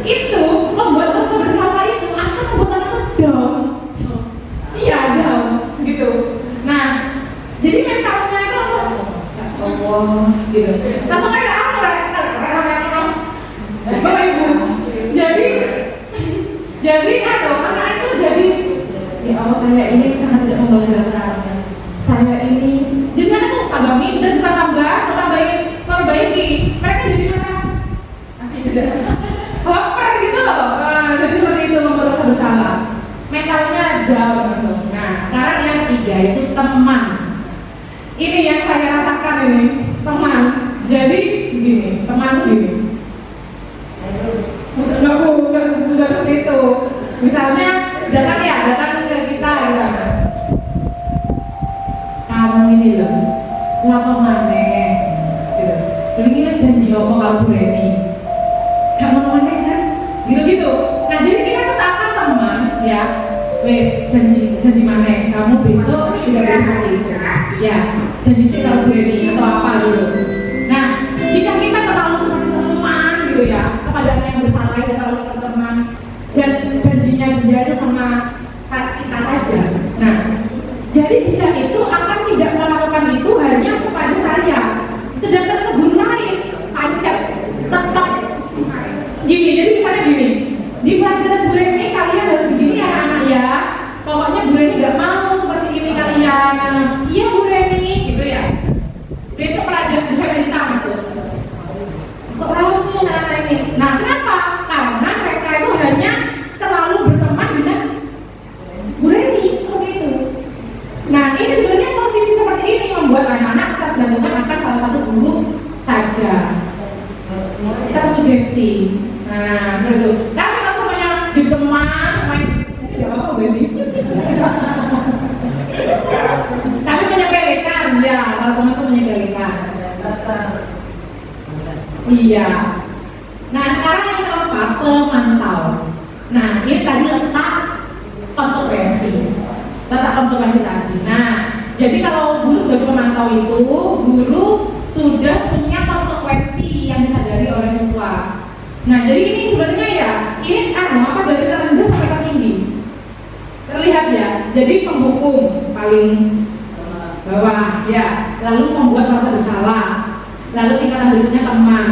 itu membuat rasa bersalah itu akan membuat anak down. Iya down, gitu. Nah, jadi mentalnya itu ya Allah, gitu. Langsung kayak apa? Bapak Ibu. Jadi anak itu jadi ya Allah, saya ini sangat tidak membanggakan. Saya ini jadi anak tuh tambah minder, bukan tambah ingin memperbaiki. Mereka jadi mana? Baper gitu loh. Nah, jadi seperti itu, membuat rasa bersalah. Mentalnya down langsung. Nah, sekarang yang ketiga itu teman. Ini yang saya rasakan ini, teman. Jadi gini, teman tuh gini. Bukan seperti itu. Misalnya datang ke kita gitu. Kamu ini loh, lama maneh gitu. Ini mas janji apa kalau berani? Kamu maneh kan? Gitu-gitu. Nah jadi kita seakan teman ya. Wes janji maneh. Kamu besok tidak boleh seperti itu. Ya, janji sih kalau berani atau apa gitu. Nah jika kita terlalu seperti teman gitu ya, kepada anak yang bersalah kita terlalu seperti teman dan janjinya dia itu sama kita saja. Nah, jadi dia itu akan tidak melakukan itu hanya kepada saya. Sedangkan ke guru lain, pancet, tetap gini. Jadi misalnya gini, di pelajaran Bu Reni kalian harus begini anak-anak ya. Pokoknya Bu Reni nggak mau seperti ini kalian. Iya Bu Reni, gitu ya. Besok pelajaran saya minta masuk. Kok rapi anak-anak ini? Nah, kenapa? Karena mereka itu hanya terlalu berteman dengan Bu Reni, seperti itu. Nah, ini sebenarnya posisi seperti ini membuat anak-anak tergantungan akan salah satu guru saja. Tersugesti. Nah, seperti itu. Tapi kalau semuanya di teman, ini tidak apa-apa, Bu Reni. Tapi menyepelekan, ya. Kalau teman itu menyepelekan. Iya. Nah, sekarang yang keempat, pemantau. Nah, ini tadi letak konsekuensi tadi. Nah, jadi kalau guru sebagai pemantau itu, guru sudah punya konsekuensi yang disadari oleh siswa. Nah, jadi ini sebenarnya ya, ini apa dari terendah sampai tertinggi. Terlihat ya. Jadi penghukum paling bawah ya, lalu membuat merasa bersalah. Lalu tingkatan berikutnya teman,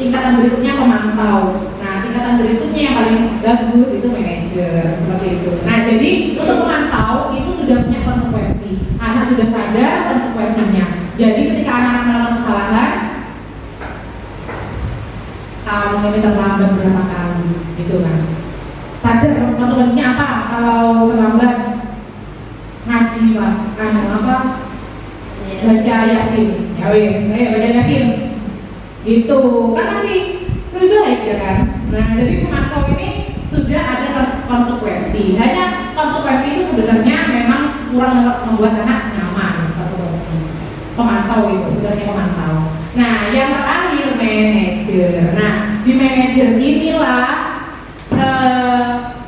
tingkatan berikutnya pemantau. Nah, tingkatan berikutnya yang paling bagus itu manajer, seperti itu. Nah, jadi untuk pemantau itu sudah punya konsekuensi. Anak sudah sadar konsekuensinya. Jadi ketika anak-anak melakukan kesalahan, kamu ini terlambat berapa kali, gitu kan? Sadar konsekuensinya apa? Kalau terlambat ngaji pak, apa? Baca Yasin, ya wis, baca Yasin. Itu kan masih lebih baik ya kan. Nah, jadi pemantau ini sudah ada konsekuensi. Hanya konsekuensi itu sebenarnya memang kurang membuat anak nyaman. Pemantau itu tugasnya pemantau. Nah, yang terakhir manajer. Nah, di manajer inilah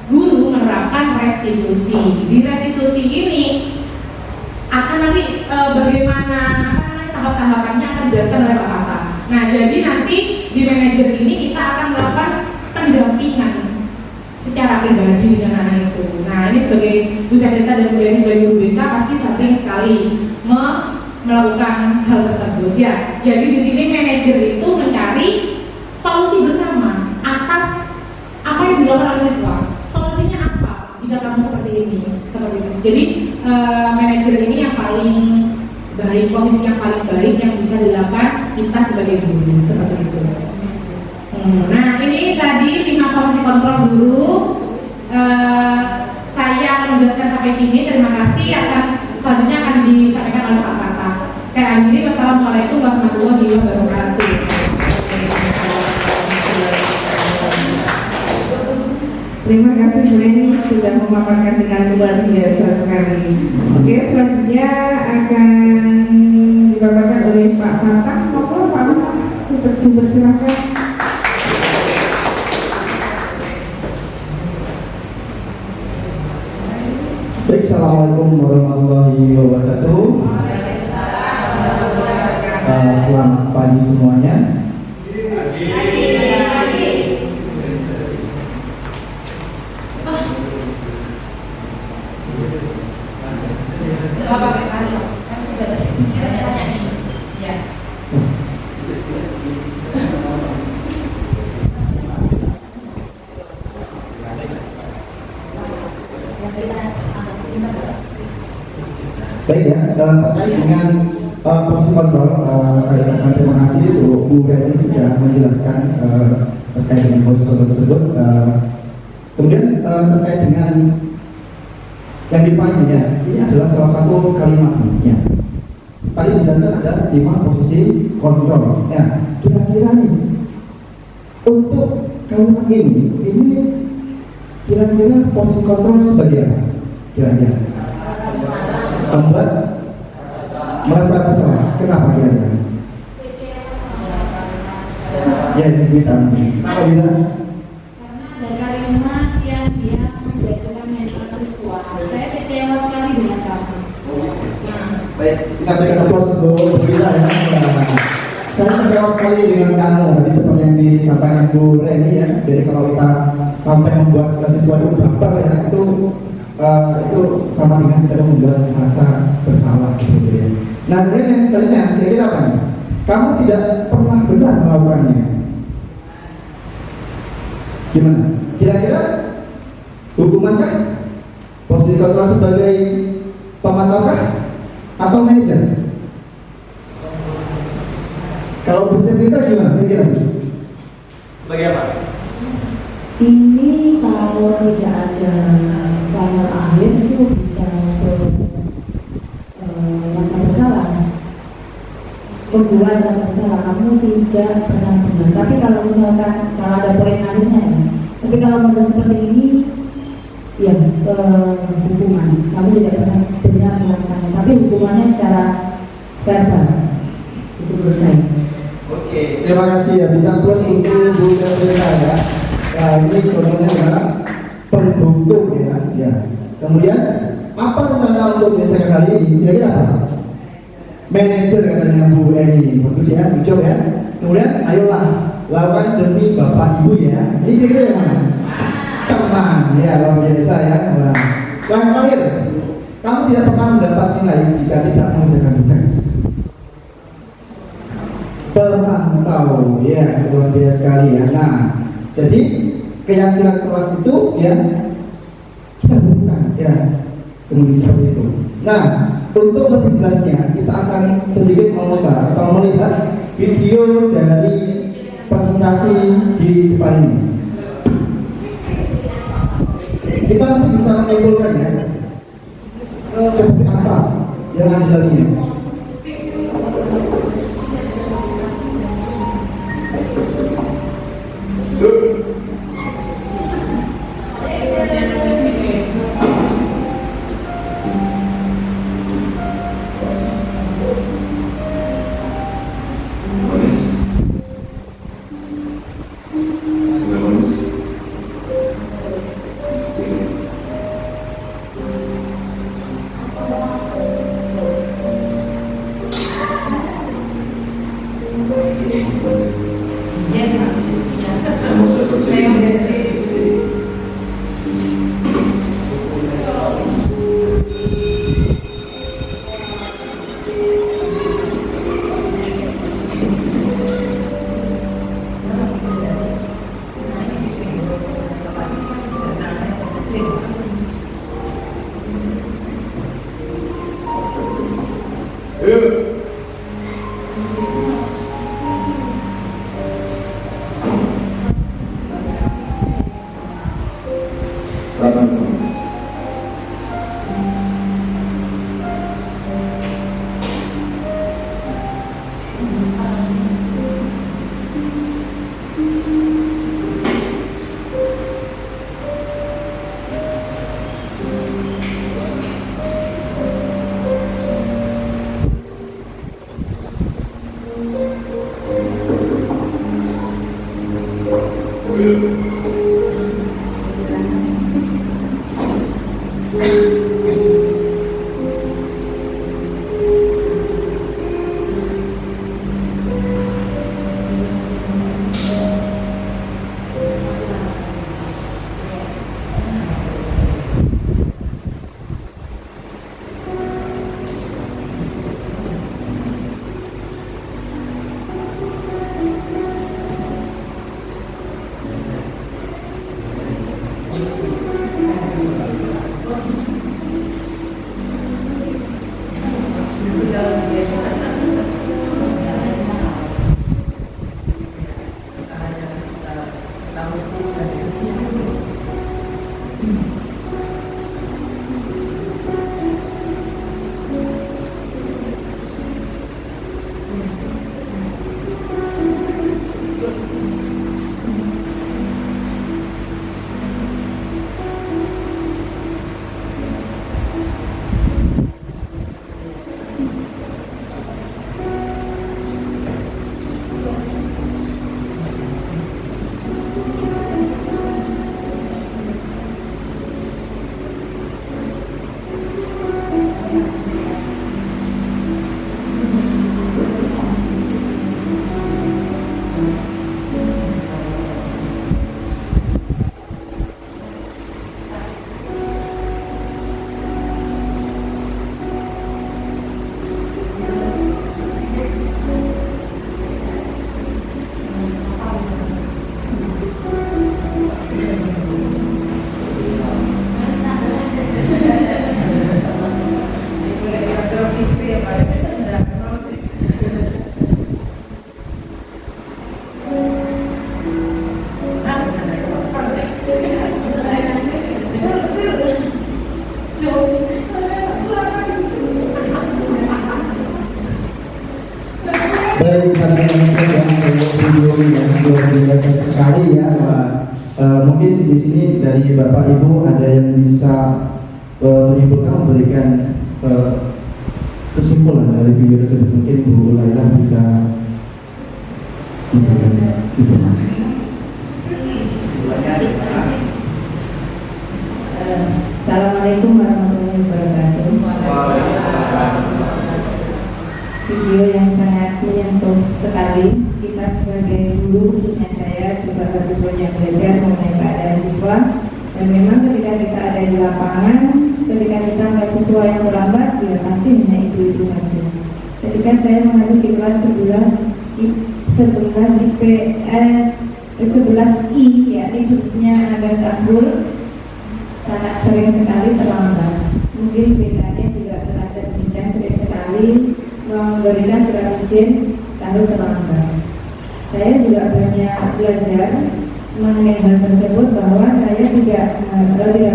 guru menerapkan restitusi. Di restitusi ini akan nanti bagaimana tahap-tahapannya akan dijelaskan oleh Pak Kata. Nah, jadi nanti di manajer ini kita akan melakukan pendampingan secara pribadi dengan anak itu. Nah, ini sebagai Bu Sekretariat dan Bu Yani sebagai guru BK pasti sering sekali melakukan hal tersebut ya. Jadi di sini manajer itu mencari solusi bersama atas apa yang dilakukan oleh siswa. Solusinya apa jika kamu seperti ini, seperti itu. Jadi manajer ini yang paling baik, posisi yang paling baik yang bisa dilakukan kita sebagai guru, seperti itu. Nah ini tadi 5 posisi kontrol guru. Saya akan menjelaskan sampai sini. Terima kasih. Selanjutnya akan disampaikan oleh Pak Fatah. Saya akhiri. Wassalamualaikum warahmatullahi wabarakatuh. Terima kasih Bu Neni sudah memaparkan dengan luar biasa sekali. Oke, selanjutnya akan dipaparkan oleh Pak Fatah. Monggo Pak Fatah, seperti bersilakan. Baik, Assalamualaikum warahmatullahi wabarakatuh. Selamat pagi semuanya. Baik ya, terkait dengan posisi kontrol, saya ucapkan terima kasih untuk Bu Reni sudah menjelaskan terkait dengan posisi kontrol tersebut. Kemudian terkait dengan yang di depan ini ya, ini adalah salah satu kalimatnya. Tadi dijelaskan ada 5 posisi kontrol. Ya, kira-kira nih untuk kalimat ini kira-kira posisi kontrol sebagai apa? Kira-kira membuat merasa bersalah. Kenapa kira-kira? Ya, kita. Apa kita? Karena ada kalimat yang dia menjatuhkan mental siswa. Saya kecewa sekali dengan kamu. Baik, kita berikan aplaus untuk kita ya. Saya kecewa sekali dengan kamu. Tadi seperti yang disampaikan Bu Reni ya. Jadi kalau kita sampai membuat siswa itu baper ya, itu sama dengan kita membuat rasa bersalah seperti itu ya. Nah, kemudian yang selanjutnya kira-kira apa nih? Kamu tidak pernah benar melakukannya. Gimana? Kira-kira hukumankah? Posisi kontrol sebagai pemantau atau manajer? Kalau bisa cerita gimana? Kira-kira sebagai apa? Ini kalau tidak ada final akhir itu bisa merasa bersalah, membuat rasa bersalah. Kamu tidak pernah benar. Tapi kalau misalkan kalau ada poin akhirnya, ya. Tapi kalau model seperti ini, ya hukuman. Kamu tidak pernah benar melakukannya. Tapi hukumannya secara verbal. Itu menurut saya. Oke, terima kasih ya. Bisa plus untuk Bu Selena ya. Nah, ini contohnya adalah penghukum ya. Kemudian apa rencana untuk menyelesaikan hal ini? Kira-kira apa? Manajer katanya Bu Eni. Bagus ya, dicoba ya. Kemudian ayolah lakukan demi Bapak Ibu ya. Ini kira-kira yang mana? Teman ya, luar biasa ya. Nah, yang terakhir, kamu tidak pernah mendapat nilai jika tidak mengerjakan tugas. Pemantau ya, luar biasa sekali ya. Nah, jadi keyakinan kelas itu ya kita butuhkan ya, kemudian seperti itu. Nah, untuk lebih jelasnya kita akan sedikit memutar atau melihat video dari presentasi di depan ini. Kita nanti bisa menyimpulkan ya seperti apa yang ada dalamnya. Baik, kita yang video yang luar biasa sekali ya. Mungkin di sini dari Bapak Ibu ada yang bisa menyimpulkan, memberikan kesimpulan dari video tersebut. Mungkin Bu Laila bisa memberikan informasi. Assalamualaikum warahmatullahi wabarakatuh. Video yang sangat menyentuh sekali. Kita sebagai guru, khususnya saya, juga harus banyak belajar mengenai keadaan siswa. Dan memang ketika kita ada di lapangan, ketika kita melihat siswa yang terlambat, ya pasti hanya itu saja. Ketika saya memasuki kelas 11 IPS 11I, yakni khususnya ada Sabul, sangat sering sekali terlambat. Mungkin bedanya juga terasa demikian, sering sekali memberikan surat izin selalu terlambat. Saya juga banyak belajar mengenai hal tersebut, bahwa saya tidak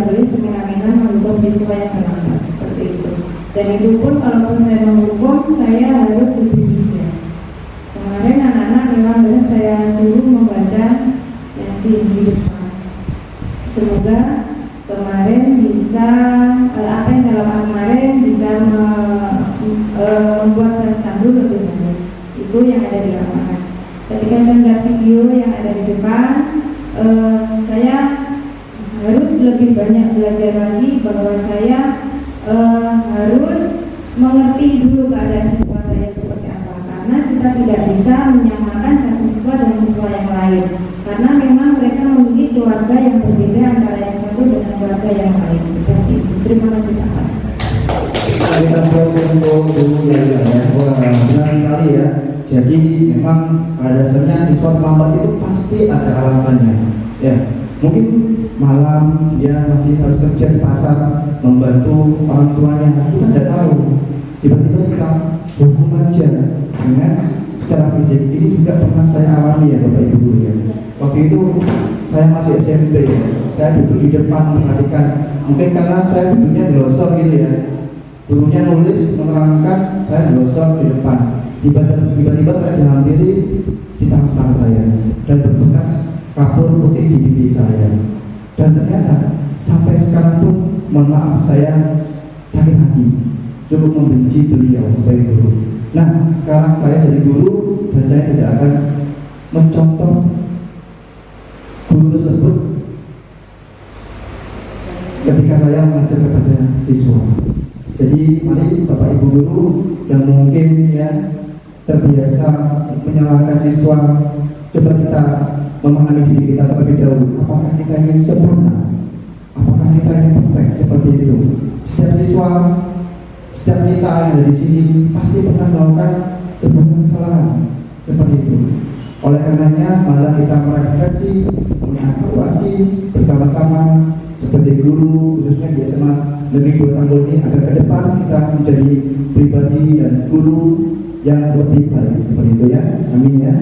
boleh semena-mena menghukum siswa yang terlambat seperti itu. Dan itu pun kalaupun saya menghukum, saya harus lebih bijak. Kemarin anak-anak memang benar saya suruh membaca Yasin di depan. Semoga kemarin bisa apa yang saya lakukan kemarin bisa membuat Sabul lebih baik. Itu yang ada di lapangan. Ketika saya melihat video yang ada di depan, saya harus lebih banyak belajar lagi, bahwa saya harus mengerti dulu keadaan siswa saya seperti apa, karena kita tidak bisa menyamakan satu siswa dengan siswa yang lain, karena memang mereka memiliki keluarga yang berbeda antara yang satu dengan keluarga yang lain. Seperti itu. Terima kasih Pak. Kita proses untuk dulu ya, wah benar sekali ya. Jadi memang pada dasarnya siswa terlambat itu pasti ada alasannya. Ya, mungkin malam dia masih harus kerja di pasar, membantu orang tuanya. Kita tidak tahu. Tiba-tiba kita hukum aja dengan secara fisik ini juga pernah saya alami ya Bapak Ibu guru ya. Waktu itu saya masih SMP ya, saya duduk di depan perhatikan, mungkin karena saya duduknya glosor gitu ya, gurunya nulis menerangkan, saya glosor di depan, tiba-tiba saya dihampiri, ditampar saya dan berbekas kapur putih di pipi saya, dan ternyata sampai sekarang pun mohon maaf saya sakit hati, cukup membenci beliau sebagai guru. Nah sekarang saya jadi guru dan saya tidak akan mencontoh guru tersebut ketika saya mengajar kepada siswa. Jadi mari Bapak Ibu guru yang mungkin ya terbiasa menyalahkan siswa, coba kita memahami diri kita terlebih dahulu. Apakah kita ingin sempurna? Apakah kita ingin perfect seperti itu? Setiap siswa, setiap kita yang ada di sini pasti pernah melakukan sebuah kesalahan seperti itu. Oleh karenanya, malah kita merefleksi, mengevaluasi bersama-sama sebagai guru, khususnya di SMA Negeri 2 Tanggul ini, agar ke depan kita menjadi pribadi dan guru yang lebih baik seperti itu ya. Amin ya.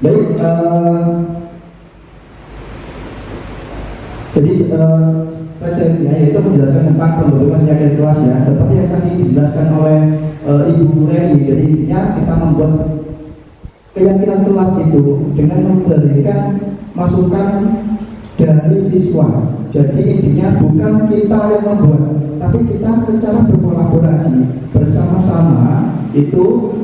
Baik, jadi slide selanjutnya yaitu menjelaskan tentang pembentukan keyakinan kelas ya, seperti yang tadi dijelaskan oleh Ibu Reni. Jadi intinya kita membuat keyakinan kelas itu dengan memberikan masukan dari siswa. Jadi intinya bukan kita yang membuat, tapi kita secara berkolaborasi bersama-sama itu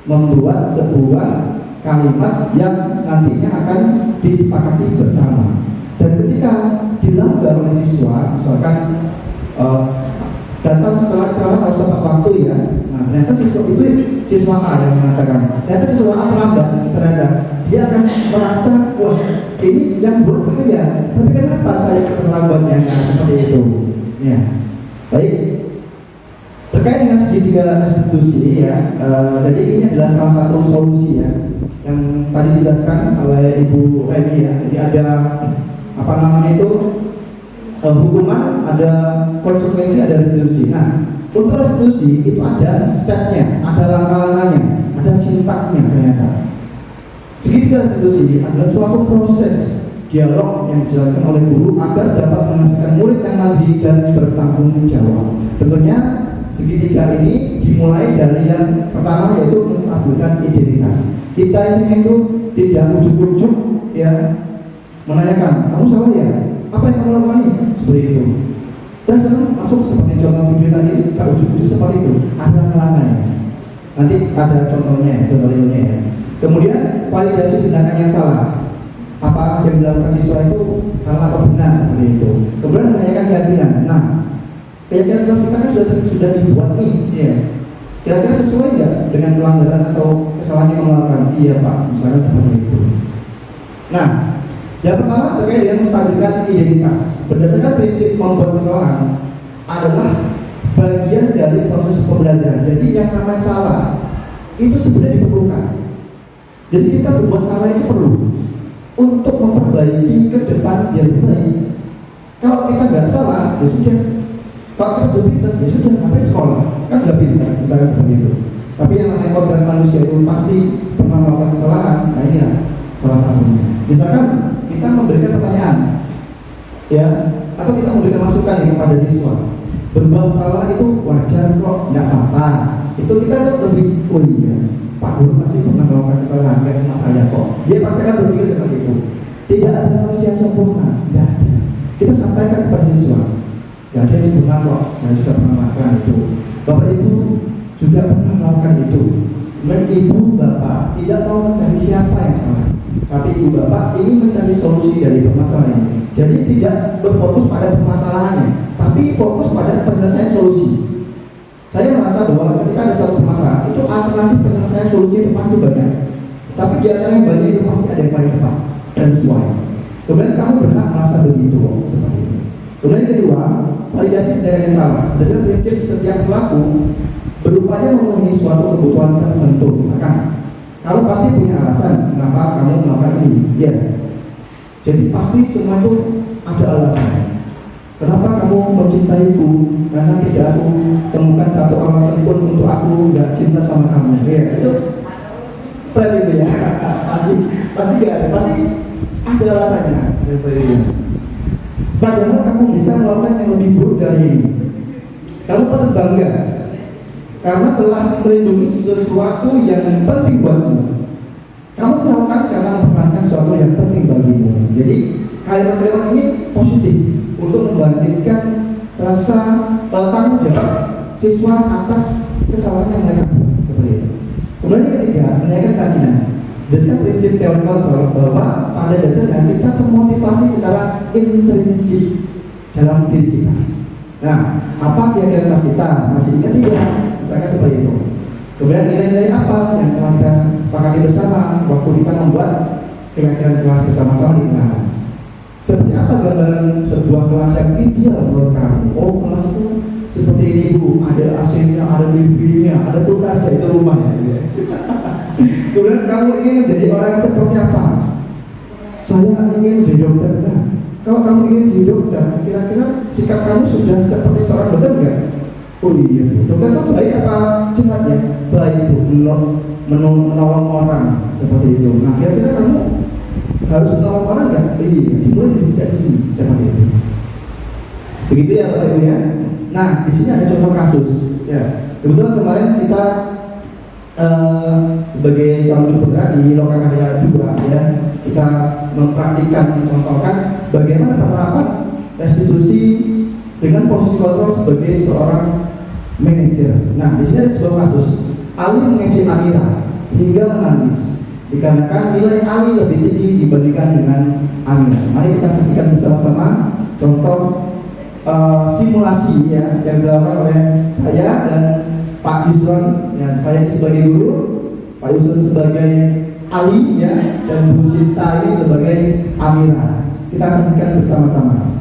membuat sebuah kalimat yang nantinya akan disepakati bersama. Dan ketika dilanggar oleh siswa, misalkan datang setelah istirahat harus tepat waktu ya. Nah ternyata siswa A yang mengatakan, ternyata siswa A terlambat, ternyata dia akan merasa, wah ini yang buat saya, tapi kenapa saya terlambatnya? Nah seperti itu. Ya, baik. Terkait dengan segitiga restitusi ya, jadi ini adalah salah satu solusi ya yang tadi dijelaskan oleh Ibu Reni ya. Jadi ada apa namanya itu hukuman, ada konsekuensi, ada restitusi. Nah untuk restitusi itu ada stepnya, ada langkah-langkahnya, ada sintaknya ternyata. Segitiga restitusi adalah suatu proses dialog yang dijalankan oleh guru agar dapat menghasilkan murid yang mandiri dan bertanggung jawab. Tentunya segitiga ini dimulai dari yang pertama yaitu menstabilkan identitas. Kita ini itu tidak ujuk-ujuk ya menanyakan, kamu salah ya? Apa yang kamu lakukan ini? Seperti itu. Dan sekarang masuk seperti contoh video tadi, gak ujuk-ujuk seperti itu. Ada langkahnya. Nanti ada contohnya, contoh realnya ya. Kemudian validasi tindakan yang salah. Apa yang dilakukan siswa itu salah atau benar seperti itu. Kemudian menanyakan keyakinan. Nah, keyakinan kelas kita kan sudah dibuat nih, ya. Kira-kira sesuai nggak dengan pelanggaran atau kesalahan yang melakukan? Iya Pak, misalnya seperti itu. Nah, yang pertama terkait dengan menstabilkan identitas. Berdasarkan prinsip membuat kesalahan adalah bagian dari proses pembelajaran. Jadi yang namanya salah itu sebenarnya diperlukan. Jadi kita berbuat salah itu perlu untuk memperbaiki ke depan biar lebih baik. Kalau kita nggak salah, ya sudah. Kalau kita sudah pintar, ya sudah, ngapain sekolah? Kan sudah pintar, misalnya seperti itu. Tapi yang namanya kodrat manusia itu pasti pernah melakukan kesalahan. Nah inilah salah satunya. Misalkan kita memberikan pertanyaan, ya, atau kita memberikan masukan ya, kepada siswa. Berbuat salah itu wajar kok, nggak apa-apa. Itu kita tuh lebih, oh iya, Pak Guru pasti pernah melakukan kesalahan kayak mas saya kok. Dia pasti akan berpikir seperti itu. Tidak ada manusia yang sempurna, tidak ada. Kita sampaikan kepada siswa. Gak ada yang sempurna kok, saya juga pernah melakukan itu. Bapak Ibu juga pernah melakukan itu. Dan Ibu Bapak tidak mau mencari siapa yang salah, tapi Ibu Bapak ingin mencari solusi dari permasalahan. Jadi tidak berfokus pada permasalahannya, tapi fokus pada penyelesaian solusi. Saya merasa bahwa ketika ada satu permasalahan, itu alternatif penyelesaian solusi itu pasti banyak. Tapi di antara yang banyak itu pasti ada yang paling tepat dan sesuai. Kemudian kamu berhak merasa begitu seperti itu. Kemudian yang kedua, validasi tindakan yang salah. Berdasarkan prinsip setiap pelaku berupaya memenuhi suatu kebutuhan tertentu. Misalkan, kamu pasti punya alasan kenapa kamu melakukan ini. Ya. Jadi pasti semua itu ada alasan. Kenapa kamu mencintaiku? Karena tidak aku temukan satu alasan pun untuk aku nggak cinta sama kamu. Ya, itu pasti nggak ada, pasti ada alasannya. Padahal kamu bisa melakukan yang lebih buruk dari ini. Kamu patut bangga karena telah melindungi sesuatu yang penting buatmu. Kamu melakukan karena mempertahankan sesuatu yang penting bagimu. Jadi kalimat-kalimat ini positif untuk membangkitkan rasa tanggung jawab siswa atas kesalahan yang mereka buat, seperti itu. Kemudian yang ketiga, menaikkan keyakinan. Berdasarkan prinsip teori kontrol bahwa pada dasarnya kita termotivasi secara intrinsik dalam diri kita. Nah, apa keyakinan kita masih ingat tidak? Misalkan seperti itu. Kemudian nilai-nilai apa yang telah kita sepakati bersama waktu kita membuat keyakinan kelas bersama-sama di kelas. Seperti apa gambaran sebuah kelas yang ideal menurut kamu? Oh, kelas itu seperti ini Bu, ada AC-nya, ada TV-nya, ada kulkasnya, itu rumahnya. Kemudian kamu ingin menjadi orang yang seperti apa? Saya ingin menjadi dokter. Nah, kalau kamu ingin menjadi dokter, kira-kira sikap kamu sudah seperti seorang dokter enggak? Oh iya Bu, dokter itu baik apa jahat ya? Baik Bu, menolong orang seperti itu. Nah, kira-kira kamu harus menolong orang enggak? Iya, dimulai dari sejak ini seperti itu. Begitu ya Bapak Ibu ya. Nah, di sini ada contoh kasus. Ya, kebetulan kemarin kita sebagai calon guru bergerak di Lokal Karya 2 ya, kita mempraktikkan, mencontohkan bagaimana penerapan restitusi dengan posisi kontrol sebagai seorang manajer. Nah, di sini ada sebuah kasus. Ali mengejek Amira hingga menangis dikarenakan nilai Ali lebih tinggi dibandingkan dengan Amira. Mari kita saksikan bersama-sama contoh simulasi ya yang dilakukan oleh saya dan Pak Yusron, ya, saya sebagai guru, Pak Yusron sebagai Ali ya, dan Bu Sinta ini sebagai Amira. Kita saksikan bersama-sama.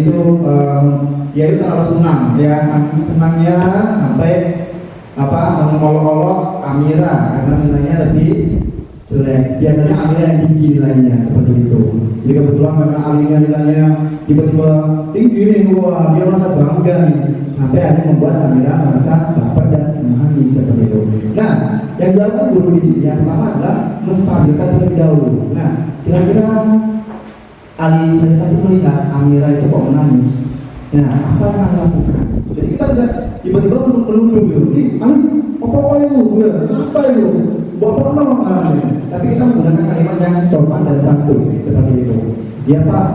itu dia itu terlalu senang ya, senangnya sampai mengolok-olok Amira karena nilainya lebih jelek. Biasanya Amira yang tinggi nilainya seperti itu. Jadi kebetulan karena Amira nilainya tiba-tiba tinggi nih, wah dia merasa bangga nih, sampai akhirnya membuat Amira merasa baper dan menangis seperti itu. Nah, yang dilakukan guru di sini yang pertama adalah menstabilkan terlebih dahulu. Nah, kira-kira Ali saya tadi melihat Amira itu kok menangis. Nah, apa yang akan lakukan? Jadi kita tidak tiba-tiba menuduh gitu, apa itu? Ya, apa itu? Bapak normal. Tapi kita menggunakan kalimat yang sopan dan santun seperti itu. Ya Pak,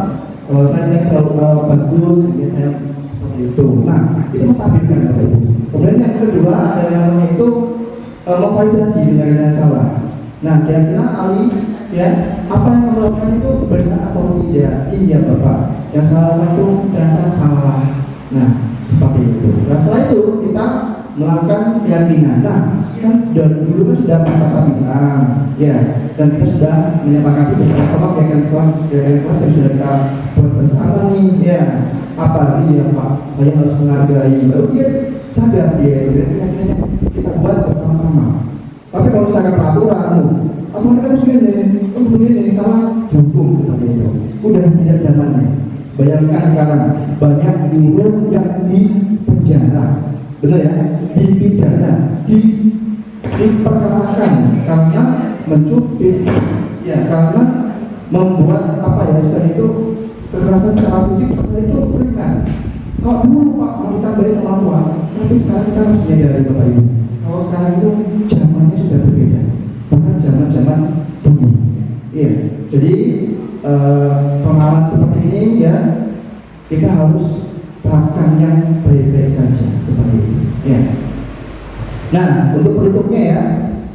saya tidak terlalu bagus, ini saya seperti itu. Nah, itu menstabilkan Bapak Ibu. Kemudian yang kedua adalah itu memvalidasi dengan yang salah. Nah, kira-kira Ali ya, apa yang kamu lakukan itu benar atau tidak? Iya Bapak, yang salah itu ternyata salah. Nah, seperti itu. Nah, setelah itu kita melakukan keyakinan. Nah, kan dari dulu kan sudah kata bilang ya, dan kita sudah menyepakati bersama-sama keyakinan kelas yang sudah kita buat bersama nih ya. Apalagi ya Pak, saya harus menghargai, baru dia sadar dia keyakinannya kita buat bersama-sama. Tapi kalau misalkan peraturan, aturan kita mesti ini salah dihukum seperti itu. Udah tidak zamannya. Bayangkan sekarang banyak guru yang di penjara, benar ya, dipidana, diperkarakan karena mencubit, ya karena membuat itu kekerasan secara fisik itu ringan. Kalau dulu Pak mau ditambahin sama tua, tapi sekarang kita harus menyadari Bapak Ibu, kalau sekarang itu zamannya sudah berbeda, bukan zaman dulu. Iya, jadi pengalaman seperti ini ya kita harus terapkan yang baik-baik saja seperti ini. Ya. Nah, untuk berikutnya ya,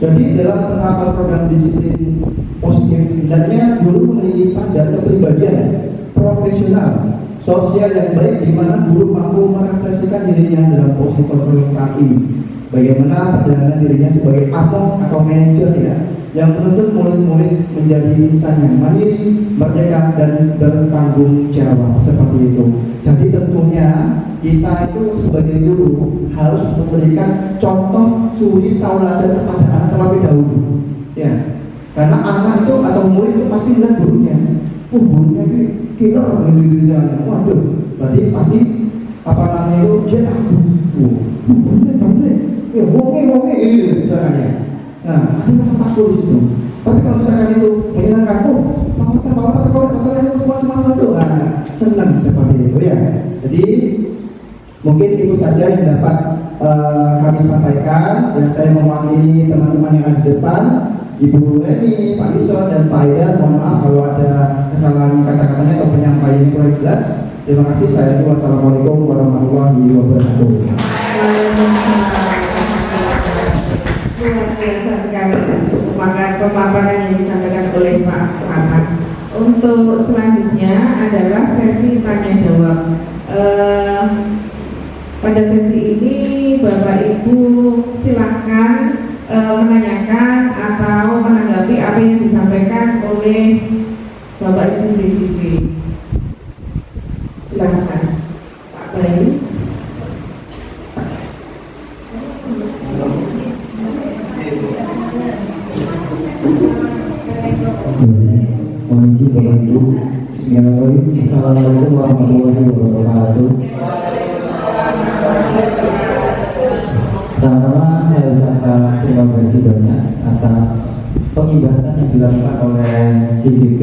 jadi dalam penerapan program disiplin positif, hendaknya guru memiliki standar kepribadian profesional sosial yang baik, di mana guru mampu merefleksikan dirinya dalam posisi kontrol saat ini. Bagaimana perjalanan dirinya sebagai among atau manajer ya, yang menuntut murid-murid menjadi insan yang mandiri, merdeka dan bertanggung jawab seperti itu. Jadi tentunya kita itu sebagai guru harus memberikan contoh suri tauladan kepada anak terlebih dahulu. Ya, karena anak itu atau murid itu pasti melihat gurunya. Gurunya itu killer gitu saja. Waduh, berarti pasti itu dia takut. Gurunya pandai. Ya, wonge gitu misalkan ya. Nah, ada rasa takut di situ. Tapi kalau misalkan itu menyenangkan, Pak masuk, senang seperti itu ya. Jadi mungkin itu saja yang dapat kami sampaikan. Dan saya mewakili teman-teman yang ada di depan, Ibu Reni, Pak Ison, dan Pak Aida. Mohon maaf kalau ada kesalahan kata-katanya atau penyampaian yang kurang jelas. Terima kasih. Saya wassalamualaikum warahmatullahi wabarakatuh. Luar biasa sekali pemaparan yang disampaikan oleh Pak Ahmad. Untuk selanjutnya adalah sesi tanya jawab. Pada sesi ini Bapak Ibu silahkan menanyakan atau menanggapi apa yang disampaikan oleh Bapak Ibu JDB. Silahkan Pak Bayu. Mohon izin Bapak Ibu. Bismillahirrahmanirrahim. Assalamualaikum warahmatullahi wabarakatuh. Pertama-tama saya ucapkan terima kasih banyak atas pengimbasan yang dilakukan oleh JDB.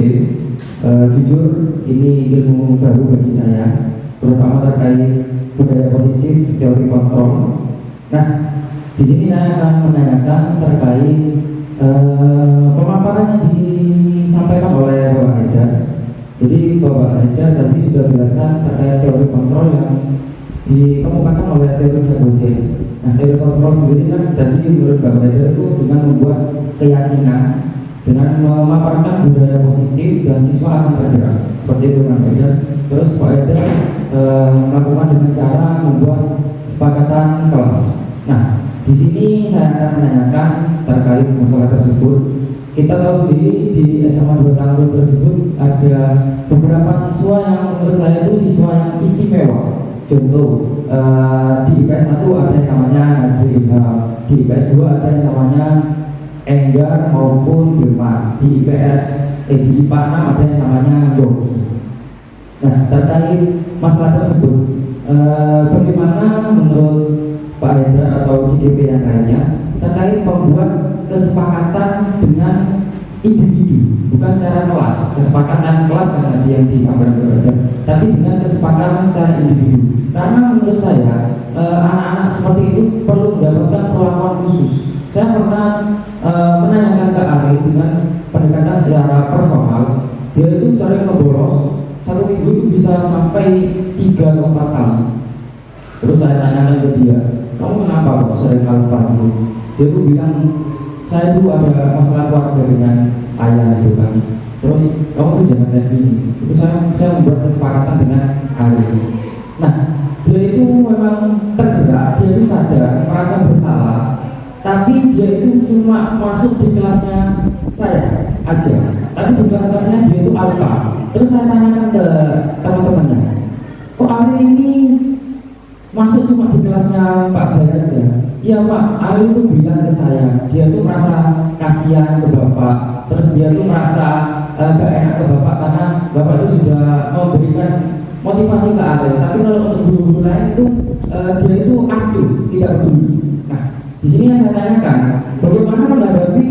Jujur ini ilmu baru bagi saya, terutama terkait budaya positif, teori kontrol. Nah, di sini saya akan menanyakan terkait pemaparan yang disampaikan oleh Bapak Haidar. Jadi Bapak Haidar tadi sudah jelaskan terkait teori kontrol yang dikemukakan oleh teori Lavoisier. Nah, teori kontrol sendiri kan tadi menurut Bapak Haidar itu dengan membuat keyakinan, dengan memaparkan budaya positif dan siswa akan tergerak seperti itu kan Pak Haidar. Terus Pak Haidar melakukan dengan cara membuat kesepakatan kelas. Nah, di sini saya akan menanyakan terkait masalah tersebut. kita tahu sendiri di SMA 2 tahun tersebut ada beberapa siswa yang menurut saya itu siswa yang istimewa. Contoh di IPS 1 ada yang namanya Nazri Ilham, di IPS 2 ada yang namanya Enggar maupun Firman, di di IPA 6 ada yang namanya Yogi. Nah, terkait masalah tersebut, bagaimana menurut Pak Haidar atau CDP yang lainnya terkait membuat kesepakatan dengan individu, bukan secara kelas, kesepakatan kelas kan tadi yang disampaikan kepada, tapi dengan kesepakatan secara individu. Karena menurut saya anak-anak seperti itu perlu mendapatkan perlakuan khusus. Saya pernah menanyakan ke Ariel dengan pendekatan secara personal, dia itu sering membolos, 1 minggu itu bisa sampai 3 atau 4 kali. Terus saya tanyakan ke dia, kamu kenapa kok sering kali pagi? Dia tuh bilang, saya tuh ada masalah keluarga dengan ayah itu kan. Terus kamu tuh jangan kayak gini. Itu saya membuat kesepakatan dengan Ariel. Nah, dia itu memang tergerak, dia itu sadar, merasa bersalah, tapi dia itu cuma masuk di kelasnya saya aja, tapi di kelas-kelasnya dia itu alpha. Terus saya tanyakan ke teman-temannya, kok Ariel ini masuk cuma di kelasnya Pak Bay aja? Iya Pak, Ariel itu bilang ke saya, dia tuh merasa kasihan ke Bapak, terus dia tuh merasa gak enak ke Bapak karena Bapak itu sudah memberikan motivasi ke Ariel. Tapi kalau untuk guru-guru lain itu dia itu acuh, tidak peduli. Nah, di sini yang saya tanyakan, bagaimana menghadapi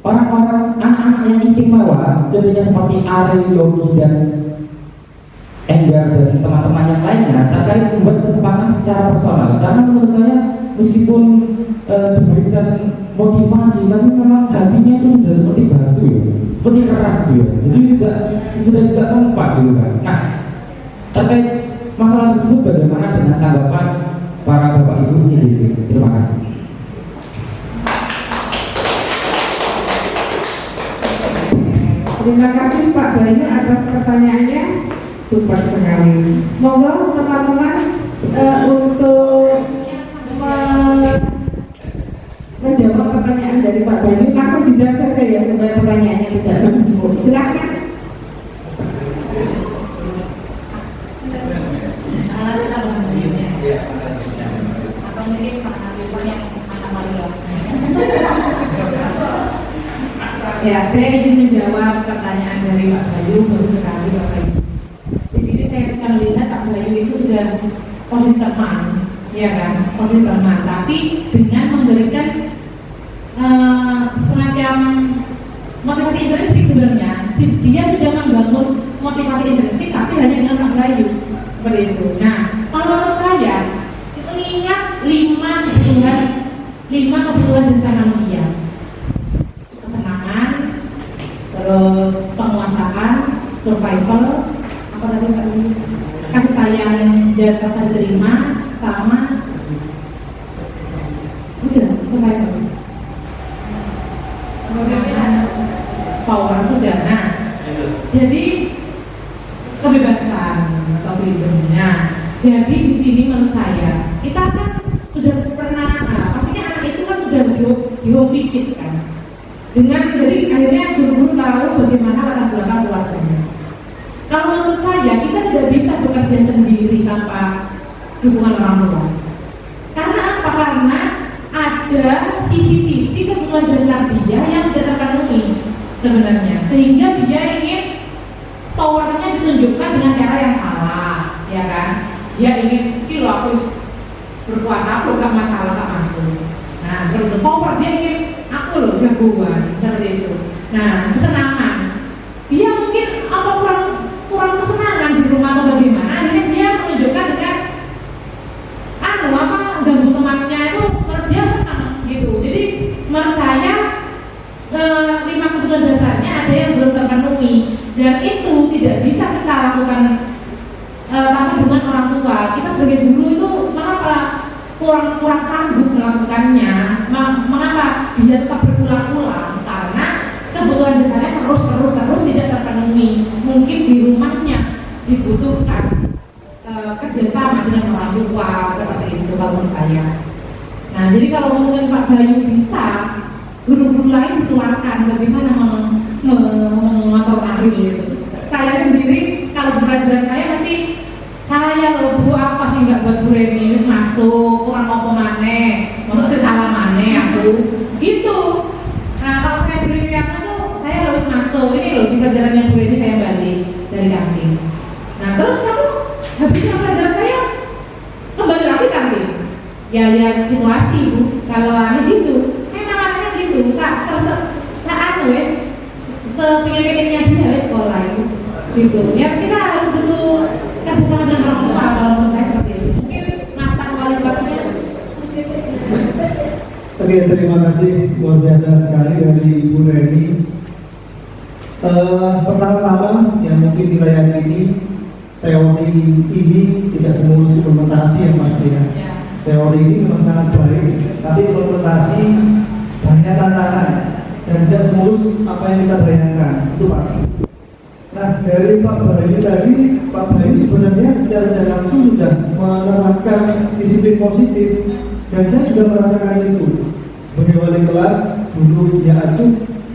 orang-orang anak-anak yang istimewa, contohnya seperti Ariel, Yogi dan Enggar dan teman-teman yang lainnya terkait membuat kesepakatan secara personal. Karena menurut saya meskipun diberikan motivasi, tapi memang hatinya itu sudah seperti batu ya, seperti keras gitu ya. Jadi sudah tidak kompak gitu kan. Nah, terkait masalah tersebut bagaimana dengan tanggapan para bapak ibu CDP? Terima kasih. Terima kasih Pak Bayu atas pertanyaannya, super sekali. Monggo teman-teman untuk menjawab pertanyaan dari Pak Bayu, langsung dijawab saja ya supaya pertanyaannya tidak menumpuk. Silakan. Atau mungkin Pak Habibur yang akan Maria. Ya, saya ingin menjawab pertanyaan dari Pak Bayu, baru sekali Pak Bayu. Di sini saya bisa melihat Pak Bayu itu sudah posisi teman, ya kan, posisi teman, tapi dengan memberikan semacam motivasi intrinsik sebenarnya. Dia sudah membangun motivasi intrinsik, tapi hanya dengan Pak Bayu, seperti itu. Nah, kalau menurut saya, mengingat 5 kebutuhan dasar manusia. Terus penguasaan, survival, apa tadi Pak? Kasih sayang dan rasa diterima, sama udah survival. Power sudah. Nah, jadi kebebasan atau freedomnya. Jadi di sini menurut saya kita kan sudah pernah, pastinya anak itu kan sudah di home visit kan. Dengan dari akhirnya guru-guru tahu bagaimana latar belakang keluarganya. Kalau menurut saya kita tidak bisa bekerja sendiri tanpa dukungan orang tua. Karena apa? Karena ada sisi-sisi kebutuhan dasar dia yang tidak terpenuhi sebenarnya, sehingga dia ingin powernya ditunjukkan dengan cara yang salah, ya kan? Dia ingin kilo aku berkuasa, aku gak masalah, gak masuk. Nah, seperti itu power, dia ingin aku loh jagoan, seperti itu. Nah, kesenangan, dia mungkin apa kurang kesenangan di rumah atau bagaimana, akhirnya dia menunjukkan dengan ganggu temannya itu, menurut dia senang gitu. Jadi menurut saya 5 kebutuhan dasarnya ada yang belum terpenuhi, dan itu tidak bisa kita lakukan tanpa dukungan orang tua. Kita sebagai guru itu mengapa kurang sanggup melakukannya? Mengapa dia tetap berulang-ulang? Karena kebutuhan dasarnya terus tidak terpenuhi. Mungkin di rumahnya dibutuhkan kerjasama dengan orang tua, seperti itu kalau menurut saya. Nah, jadi kalau menurut Pak Bayu bisa, guru-guru lain dikeluarkan bagaimana mengatur aril itu. Saya sendiri kalau pelajaran saya pasti saya loh Bu, apa sih nggak buat Bu Reni terus masuk kurang apa maneh, maksud saya salah maneh aku gitu. Nah kalau saya beri piano tuh saya harus masuk ini loh di pelajaran yang Bu Reni saya balik dari kantin. Nah terus kamu habisnya pelajaran saya kembali lagi kantin. Ya lihat situasi Bu, kalau aneh gitu, memang anehnya gitu. Saat wes sepingin-pinginnya dia wes sekolah itu, gitu. Ya kita harus betul kerjasama dengan orang tua. Kalau menurut saya seperti itu. Mungkin mata wali kelasnya. Oke, terima kasih luar biasa sekali dari Ibu Reni. Pertama-tama yang mungkin kita yakini teori ini tidak semulus implementasi yang pasti ya. Teori ini memang sangat baik, tapi implementasi banyak tantangan dan tidak semulus apa yang kita bayangkan, itu pasti. Nah, dari Pak Bayu tadi, Pak Bayu sebenarnya secara tidak langsung sudah menerapkan disiplin positif, dan saya juga merasakan itu. Sebagai wali kelas, dulu dia acuh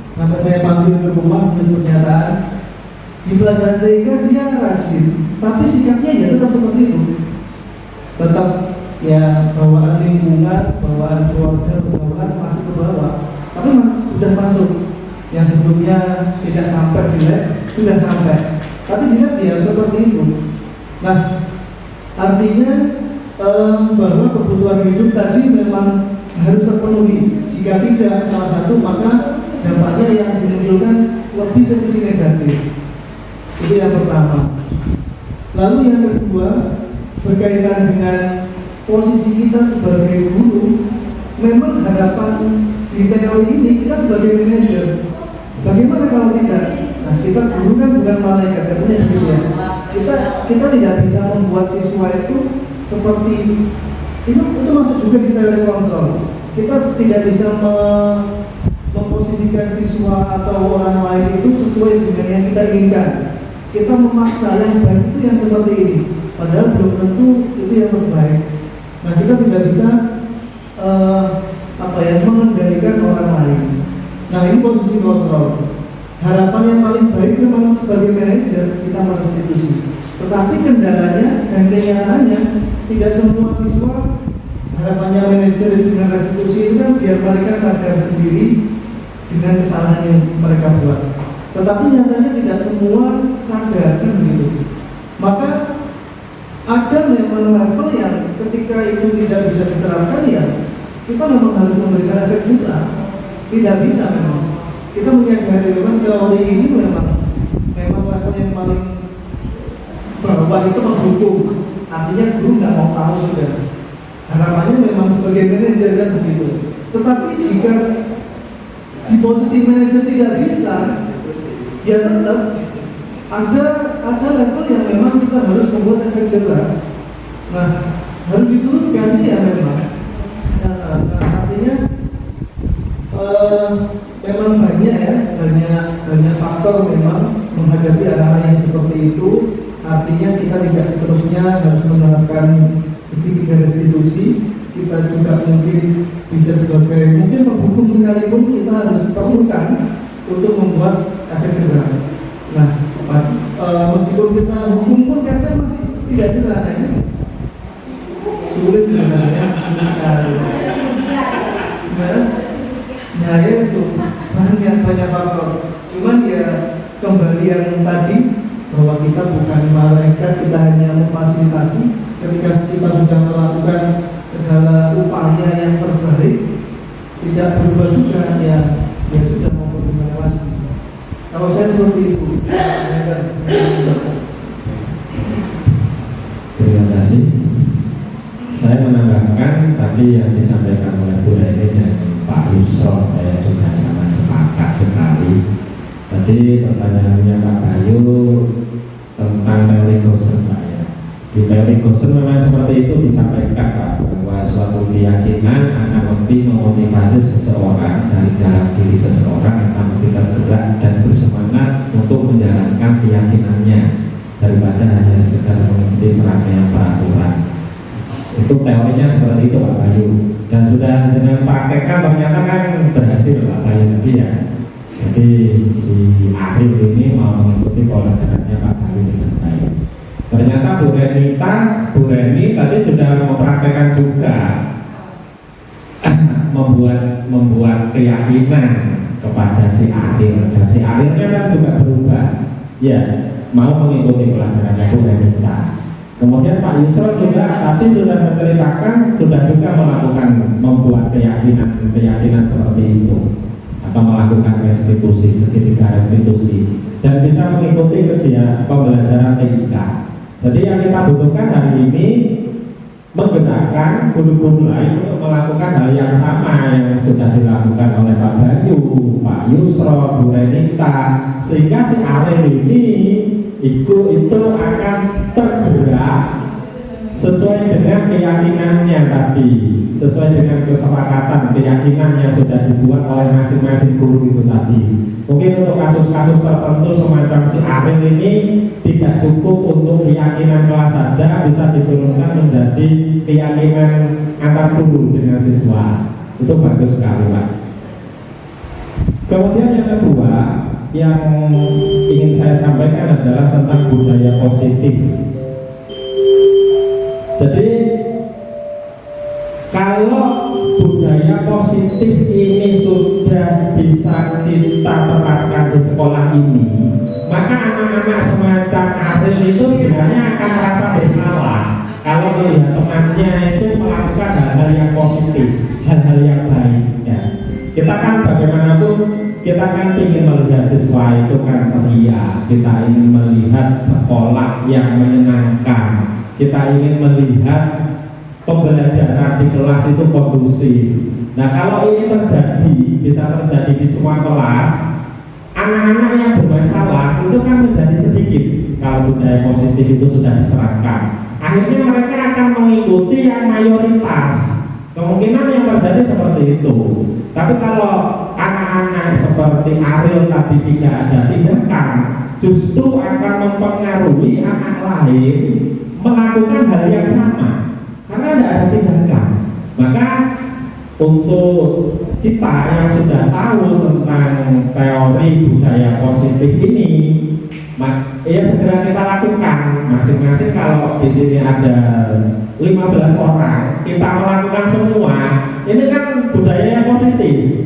sampai saya panggil ke rumah menulis pernyataan. Di pelajaran TK dia rajin, tapi sikapnya ya tetap seperti itu. Tetap ya bawaan lingkungan, bawaan keluarga, bawaan masih ke bawah, tapi sudah masuk. Yang sebelumnya tidak sampai di lab, sudah sampai, tapi di lab ya seperti itu. Nah, artinya bahwa kebutuhan hidup tadi memang harus terpenuhi. Jika tidak salah satu, maka dampaknya yang dimunculkan lebih ke sisi negatif. Itu yang pertama. Lalu yang kedua, berkaitan dengan posisi kita sebagai guru. Memang harapan di teori ini kita sebagai manajer, bagaimana kalau tidak? Nah, kita guru kan bukan malaikat, katanya begitu ya. Kita tidak bisa membuat siswa itu seperti itu masuk juga di teori kontrol. Kita tidak bisa memposisikan siswa atau orang lain itu sesuai dengan yang kita inginkan. Kita memaksa yang baik itu yang seperti ini, padahal belum tentu itu yang terbaik. Nah, kita tidak bisa mengendalikan orang lain. Nah, ini posisi kontrol. Harapan yang paling baik memang sebagai manajer kita merestitusi. Tetapi kendalanya dan kenyataannya tidak semua siswa harapannya manajer dengan restitusi itu kan biar mereka sadar sendiri dengan kesalahan yang mereka buat. Tetapi nyatanya tidak semua sadar kan begitu. Maka ada memang level yang ketika itu tidak bisa diterapkan ya kita memang harus memberikan efek jerah. Tidak bisa memang. Kita menyadari memang teori ini memang level yang paling bawah itu menghukum. Artinya guru nggak mau tahu sudah. Harapannya memang sebagai manajer kan begitu. Tetapi jika di posisi manajer tidak bisa, ya tetap ada level yang memang kita harus membuat efek jerah. Nah, harus diturunkan ya memang. Nah, artinya memang banyak faktor memang menghadapi anak-anak yang seperti itu. Artinya kita tidak seterusnya harus menerapkan segitiga restitusi. Kita juga mungkin bisa sebagai mungkin penghukum sekalipun kita harus perlukan untuk membuat efek jerah. Nah, meskipun kita hukum pun kadang masih tidak sederhana ini. Sulit sebenarnya, sulit sekali. Nah, itu banyak faktor. Cuman ya kembali yang tadi bahwa kita bukan malaikat, kita hanya memfasilitasi. Ketika kita sudah melakukan segala upaya yang terbaik, tidak berubah juga ya sudah mau bagaimana lagi. Kalau saya seperti itu. Terima kasih. Saya menambahkan tadi yang disampaikan oleh Bu Reni dan Pak Yusro, saya juga sangat sepakat sekali. Tadi pertanyaannya Pak Bayu tentang teori Gaussen, Pak ya. Di teori Gaussen memang seperti itu disampaikan Pak, bahwa suatu keyakinan akan lebih memotivasi seseorang, dari dalam diri seseorang akan lebih tergerak dan bersemangat untuk menjalankan keyakinannya daripada hanya sekedar mengikuti serangkaian peraturan. Itu teorinya seperti itu Pak Bayu. dan sudah dengan praktekkan ternyata kan berhasil Pak Bayu tadi ya. Jadi si Ariel ini mau mengikuti pelajarannya Pak Bayu dengan baik. Ternyata Bu Reni tadi sudah mempraktekkan juga membuat keyakinan kepada si Ariel, dan si Arielnya kan juga berubah ya, mau mengikuti pelajarannya Bu Renita. Kemudian Pak Yusro juga tadi sudah menceritakan, sudah juga melakukan membuat keyakinan seperti itu, atau melakukan restitusi, segitiga restitusi, dan bisa mengikuti kegiatan pembelajaran TIK. Jadi yang kita butuhkan hari ini menggerakkan guru-guru lain untuk melakukan hal yang sama yang sudah dilakukan oleh Pak Bayu, Pak Yusro, Bu Renita, sehingga si Ariel ini itu akan tergerak sesuai dengan keyakinannya tadi, sesuai dengan kesepakatan keyakinan yang sudah dibuat oleh masing-masing guru itu tadi. Mungkin untuk kasus-kasus tertentu semacam si Ariel ini tidak cukup untuk keyakinan kelas saja, bisa diturunkan menjadi keyakinan antar guru dengan siswa. Itu bagus sekali Pak. Kemudian yang kedua yang ingin saya sampaikan adalah tentang budaya positif. Jadi kalau budaya positif ini sudah bisa kita terapkan di sekolah ini, maka anak-anak semacam Ariel itu sebenarnya akan merasa bersalah kalau melihat temannya itu melakukan hal-hal yang positif, hal-hal yang baik ya. Kita kan bagaimanapun kita kan ingin melihat siswa itu kan ceria, kita ingin melihat sekolah yang menyenangkan, kita ingin melihat pembelajaran di kelas itu kondusif. Nah kalau ini terjadi, bisa terjadi di semua kelas, anak-anak yang bermasalah itu kan menjadi sedikit kalau budaya positif itu sudah diterapkan. Akhirnya mereka akan mengikuti yang mayoritas. Kemungkinan yang terjadi seperti itu. Tapi kalau anak-anak seperti Ariel tadi tidak ada tindakan, justru akan mempengaruhi anak lain melakukan hal yang sama karena tidak ada tindakan. Maka untuk kita yang sudah tahu tentang teori budaya positif ini, ya segera kita lakukan. Masing-masing kalau di sini ada 15 orang, kita melakukan semua. Ini kan budaya yang positif.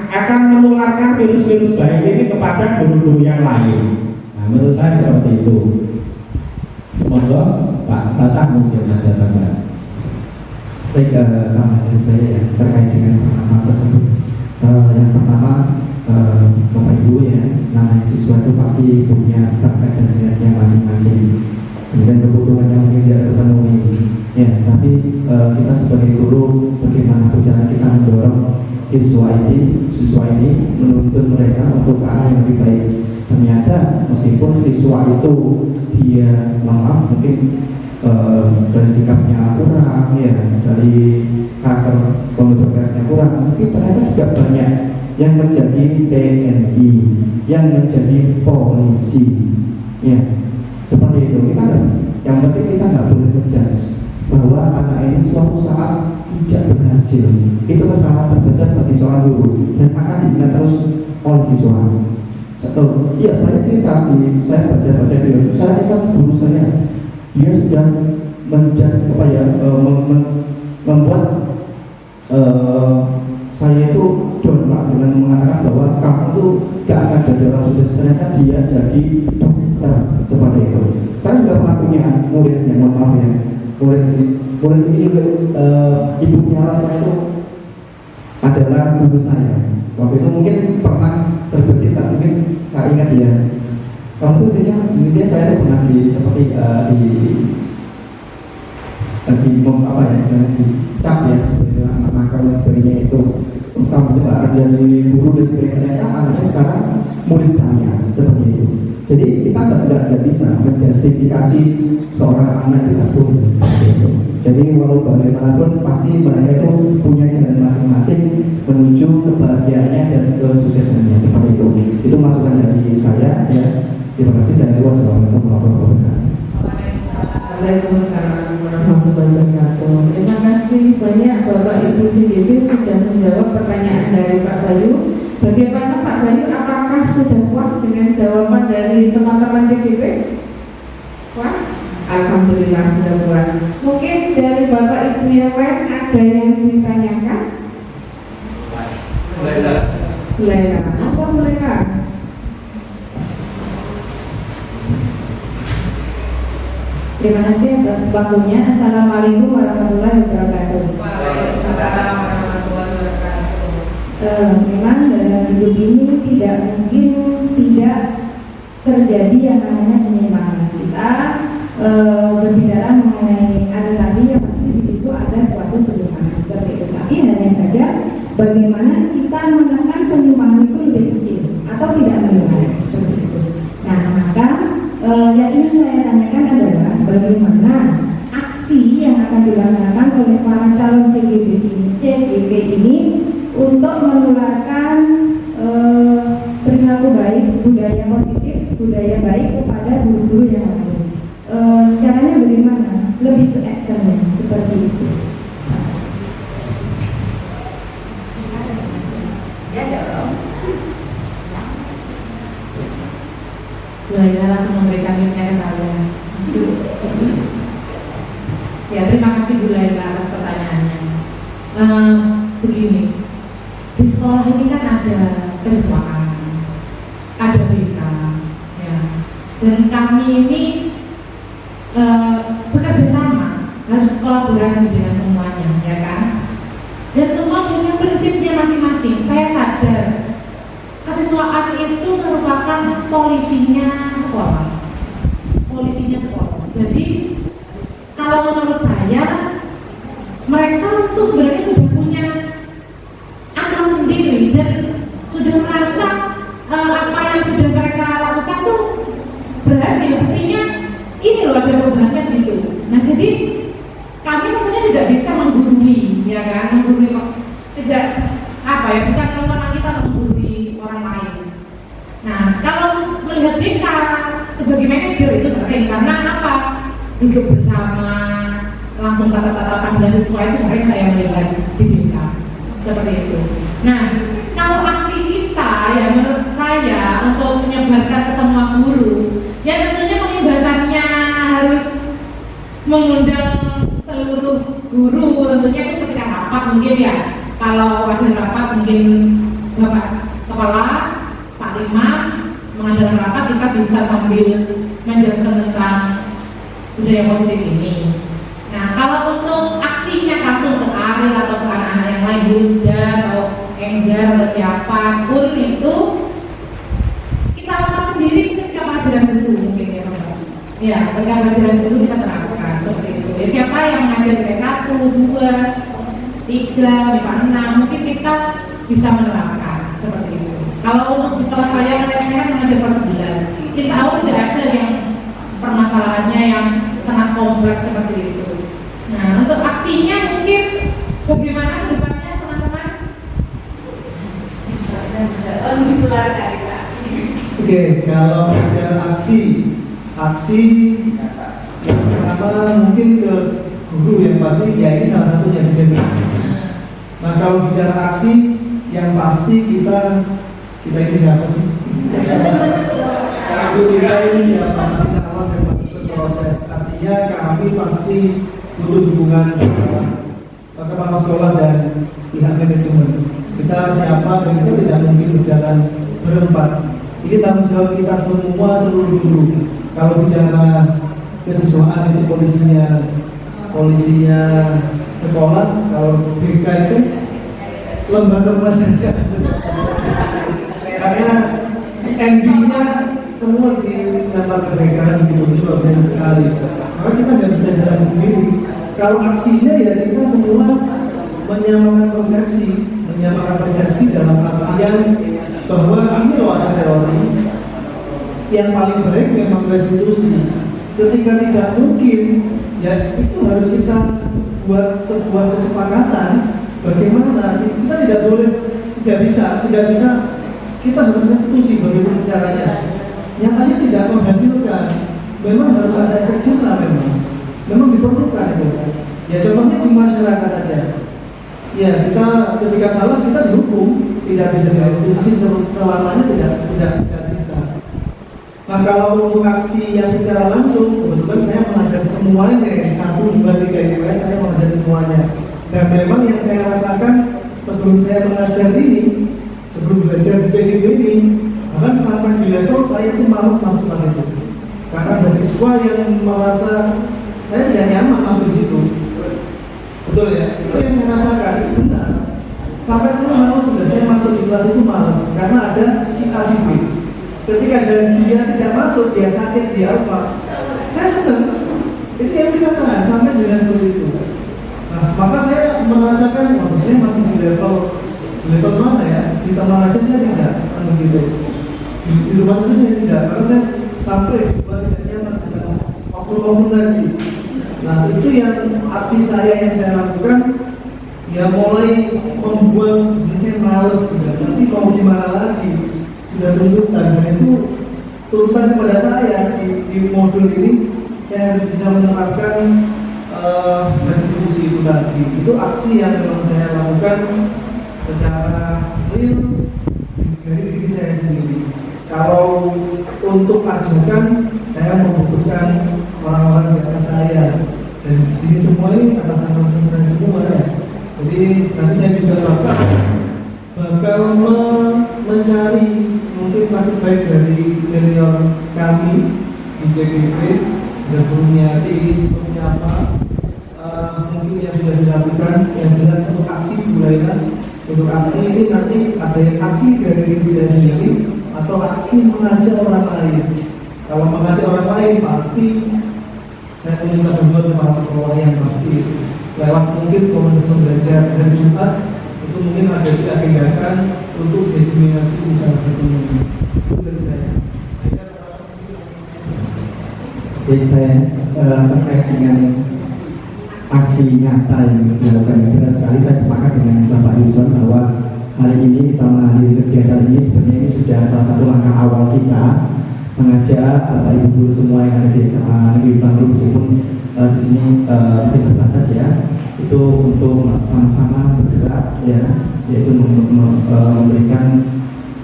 Akan menularkan virus-virus baik ini kepada guru-guru yang lain. Nah, menurut saya seperti itu. Monggo Pak Fatah mungkin ada tambahan. Baik, tambahan saya ya, terkait dengan permasalahan tersebut. Yang pertama, Bapak Ibu ya, namanya siswa itu pasti punya bakat dan minatnya masing-masing. Kemudian kebutuhan yang mungkin tidak terpenuhi. Ya, tapi kita sebagai guru bagaimana cara kita mendorong siswa ini menuntun mereka untuk ke arah yang lebih baik. Ternyata meskipun siswa itu dia maaf mungkin dari sikapnya kurang ya, dari karakter pembentukannya kurang, tapi ternyata juga banyak yang menjadi TNI, yang menjadi polisi ya, seperti itu. Yang penting kita nggak boleh menjudge bahwa anak ini suatu saat tidak berhasil. Itu kesalahan terbesar bagi seorang guru dan akan diingat terus oleh siswa. Iya, banyak cerita saya baca-baca di saya ingat guru saya, dia sudah membuat saya itu down Pak, dengan mengatakan bahwa kamu tuh gak akan jadi orang sukses. Ternyata dia jadi dokter seperti itu. Saya juga pernah punya muridnya, mohon maaf ya, murid ini juga ibunya itu adalah guru saya. Waktu itu mungkin pernah terbesit, mungkin saya ingat ya. Kalau itu intinya saya itu pernah seperti dicap ya, seperti anak nakal dan sebagainya itu. Kamu juga ada dari guru dan sebagainya. Ternyata anaknya sekarang murid saya seperti itu. Jadi kita nggak bisa menjustifikasi seorang anak dilakukan seperti itu. Jadi walau bagaimanapun pasti mereka itu punya jalan masing-masing menuju kebahagiaannya dan kesuksesannya seperti itu. Itu masukan dari saya ya. Terima kasih. Saya wassalamualaikum warahmatullahi wabarakatuh. Waalaikumsalam warahmatullahi wabarakatuh. Terima kasih kasih banyak Bapak Ibu CGB sudah menjawab pertanyaan dari Pak Bayu. Bagaimana Pak Bayu, apakah sudah puas dengan jawaban dari teman-teman CGB? Puas? Alhamdulillah sudah puas. Mungkin dari Bapak Ibu yang lain ada yang ditanyakan? Lela, apa Lela? Terima kasih atas waktunya. Assalamualaikum warahmatullahi wabarakatuh. Waalaikumsalam warahmatullahi wabarakatuh. Memang dalam hidup ini tidak mungkin tidak terjadi yang namanya penyimpangan. Kita berbicara mengenai ada tadinya pasti di situ ada suatu penyimpangan seperti itu. Tapi hanya saja bagaimana kita menekan penyimpangan itu lebih kecil atau tidak mengurangi seperti itu. Nah, maka yang ingin saya tanyakan adalah bagaimana aksi yang akan dilaksanakan oleh para calon CGB ini untuk menularkan perilaku baik, budaya positif, budaya baik kepada guru-guru yang lain. Caranya bagaimana? Lebih ke actionnya seperti itu. Belajar langsung memberikan linknya ke saya. Ya, terima kasih Bu Laila atas pertanyaannya. Begini, di sekolah ini kan ada kesiswaan, ada BK, ya, dan kami ini bekerja sama, harus kolaborasi dengan semuanya, ya kan? Dan semua punya prinsipnya masing-masing. Saya sadar kesiswaan itu merupakan polisinya sekolah. Jadi kalau menurut saya mereka tuh sebenarnya sudah punya akal sendiri dan sudah merasa apa yang sudah mereka lakukan tuh berhasil. Artinya ini loh ada perubahan gitu. Nah, jadi kami tentunya tidak bisa menggurui, ya kan? Menggurui tidak apa ya, bukan kewenangan kita menggurui orang lain. Nah, kalau melihat BK sebagai manajer itu sering, karena apa? Duduk bersama, langsung tata-tatapan dan siswa itu sering saya melihat di BK seperti itu. Nah, kalau aksi kita ya menurut saya untuk menyebarkan ke semua guru, ya tentunya pembebasannya harus mengundang seluruh guru. Tentunya itu ketika rapat mungkin ya, kalau ada rapat mungkin Bapak Kepala, Pak Imam mengadakan rapat, kita bisa sambil menjelaskan tentang budaya positif ini. Nah, kalau untuk aksinya langsung ke Ariel atau ke anak-anak yang lain, Yuda atau Enggar atau siapapun itu kita lakukan sendiri ketika pelajaran dulu mungkin ya Pak. Ya, ketika pelajaran dulu kita terapkan seperti itu. Ya, siapa yang mengajar di P1, 2, 3, 5, 6 mungkin kita bisa menerapkan seperti itu. Kalau untuk di kelas saya mengajar kelas 11, insya Allah tidak ada yang permasalahannya yang sangat kompleks seperti itu. Nah, untuk aksinya mungkin bagaimana ke depannya teman-teman? Oke, kalau bicara aksi yang pertama mungkin ke guru yang pasti ya ini salah satunya disiplin. Nah, kalau bicara aksi yang pasti kita ini siapa sih? Kita ini siapa? Masih calon dan masih berproses. Artinya kami pasti butuh dukungan kepala sekolah dan pihak manajemen. Kita siapa dan itu tidak mungkin berjalan berempat. Ini tanggung jawab kita semua, seluruh guru. Kalau bicara kesiswaan itu polisinya sekolah, kalau BK itu lembaga masyarakat. Karena endingnya semua diantar ke BK gitu, itu luar biasa sekali. Maka kita nggak bisa jalan sendiri. Kalau aksinya ya kita semua menyamakan persepsi dalam artian bahwa ini loh ada teori yang paling baik memang restitusi. Ketika tidak mungkin, ya itu harus kita buat sebuah kesepakatan bagaimana kita tidak bisa kita harus restitusi bagaimana caranya. Nyatanya tidak menghasilkan, memang harus ada efek jerah memang diperlukan itu. Ya contohnya di masyarakat aja. Ya kita ketika salah kita dihukum, tidak bisa direstitusi selamanya, tidak bisa. Nah kalau untuk aksi yang secara langsung, kebetulan saya mengajar semuanya di 1, 2, 3 IPS, saya mengajar semuanya. Dan memang yang saya rasakan sebelum saya mengajar ini, sebelum belajar di JKP ini, bahkan sampai di level saya itu malas masuk kelas itu. Karena ada siswa yang merasa saya tidak nyaman masuk di situ. Betul ya? Itu yang saya rasakan, itu benar. Sampai saya malas sudah saya masuk di kelas itu malas karena ada si A si B. Ketika dia tidak masuk, dia sakit, dia apa? Saya senang. Itu yang saya rasakan sampai di level itu. Nah, maka saya merasakan, saya masih di level mana ya? Di teman aja saya tidak, kan begitu. Di teman aja saya tidak, karena saya sampai juga tidak nyaman dengan waktu tadi. Nah, itu yang aksi saya yang saya lakukan, ya mulai membuat sebenarnya saya males juga, tapi mau gimana lagi? Sudah tuntutan, dan itu tuntutan kepada saya di modul ini, saya harus bisa menerapkan restitusi itu tadi. Itu aksi yang memang saya lakukan secara real dari diri saya sendiri. Kalau untuk ajukan, saya membutuhkan orang-orang di atas saya, dan di sini semua ini atasan-atasan saya semua ya. Jadi nanti saya juga bakal mencari mungkin praktik baik dari senior kami di JKP, dan punya ini seperti apa, mungkin yang sudah dilakukan, yang jelas untuk aksi Bulaila. Untuk aksi ini nanti ada yang aksi dari diri saya sendiri atau aksi mengajak orang lain. Kalau mengajak orang lain pasti saya punya bantuan kepala sekolah yang pasti lewat mungkin komunitas belajar dari Jumat, itu mungkin ada diagendakan untuk diseminasi di salah satunya. Itu dari saya. Jadi saya terkait dengan aksi nyata yang dilakukan, benar sekali saya sepakat dengan Bapak Yuson bahwa hari ini kita menghadiri kegiatan ini sebenarnya ini sudah salah satu langkah awal kita mengajak Bapak Ibu guru semua yang ada di SMA Negeri Bangkulu, meskipun di sini masih terbatas ya, itu untuk sama-sama bergerak ya, yaitu memberikan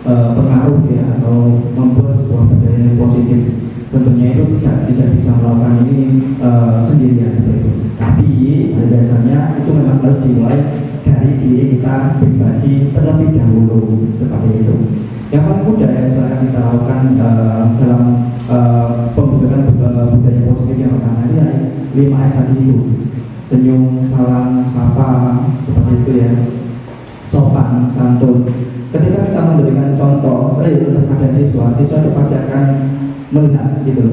pengaruh ya, atau membuat sebuah budaya yang positif. Tentunya itu tidak bisa melakukan ini sendirian seperti itu. Tapi pada dasarnya itu memang harus dimulai dari diri kita pribadi terlebih dahulu seperti itu. Yang paling mudah yang misalkan kita lakukan dalam pembentukan budaya positif yang pertama ini 5S tadi itu: senyum, salam, sapa, seperti itu ya, sopan, santun. Ketika kita memberikan contoh real kepada siswa itu pasti akan melihat gitu.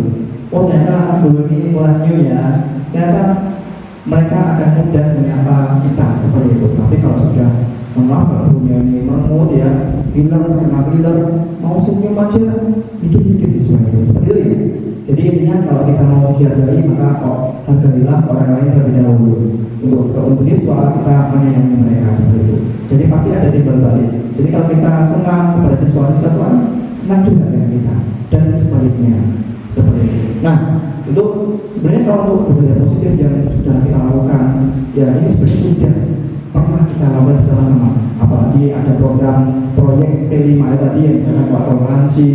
Oh ternyata guru ini mulai senyum ya, ternyata mereka akan mudah menyapa kita seperti itu. Tapi kalau sudah mengapa gurunya ini meremut ya, killer, mau senyum aja, dikit-dikit siswa itu seperti itu ya. Jadi intinya kalau kita mau dihargai, maka hargailah orang lain terlebih dahulu. Untuk siswa kita menyayangi mereka seperti itu. Jadi pasti ada timbal balik. Jadi kalau kita senang kepada siswa-siswa, senang juga dengan kita, dan sebaliknya seperti itu. Nah, itu sebenarnya kalau untuk budaya positif yang sudah kita lakukan, ya ini sebenarnya sudah pernah kita lakukan bersama-sama. Apalagi ada proyek P5 tadi yang misalnya toleransi,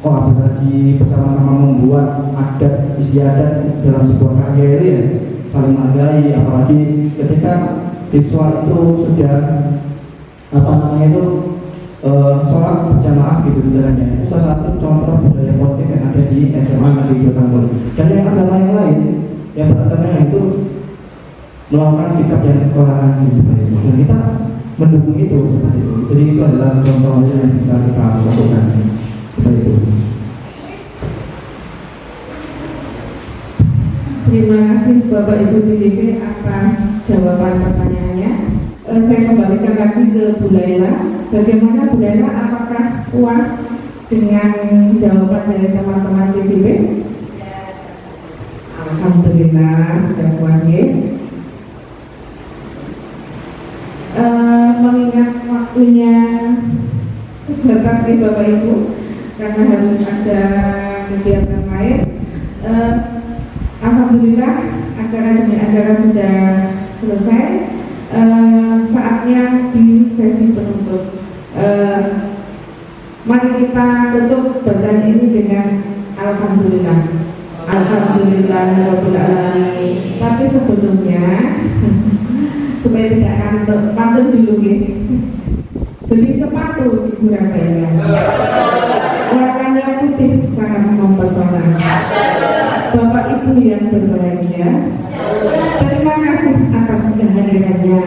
kolaborasi bersama-sama membuat adat istiadat dalam sebuah karya itu ya, saling menghargai. Apalagi ketika siswa itu sudah sholat berjamaah gitu misalnya, itu salah satu contoh budaya positif yang ada di SMA Negeri Bangkulu. Dan yang agama yang lain yang beragama yang itu melakukan sikap yang toleransi seperti itu, dan kita mendukung itu seperti itu. Jadi itu adalah contoh yang bisa kita lakukan seperti itu. Terima kasih Bapak Ibu JKP atas jawaban pertanyaannya. Saya kembalikan lagi ke Bu Laila. Bagaimana Bu Laila, apakah puas dengan jawaban dari teman-teman JKP? Alhamdulillah sudah puas ya. Mengingat waktunya terbatas nih Bapak Ibu, karena harus ada kegiatan lain. Alhamdulillah acara demi acara sudah selesai. Saatnya di sesi penutup. Mari kita tutup bacaan ini dengan Alhamdulillah. Alhamdulillahirabbil alamin. Tapi sebelumnya supaya tidak ngantuk, pantun dulu gitu. Beli sepatu di Surabaya. Warnanya putih sangat mempesona. Bapak Ibu yang berbahagia, terima kasih atas kehadirannya.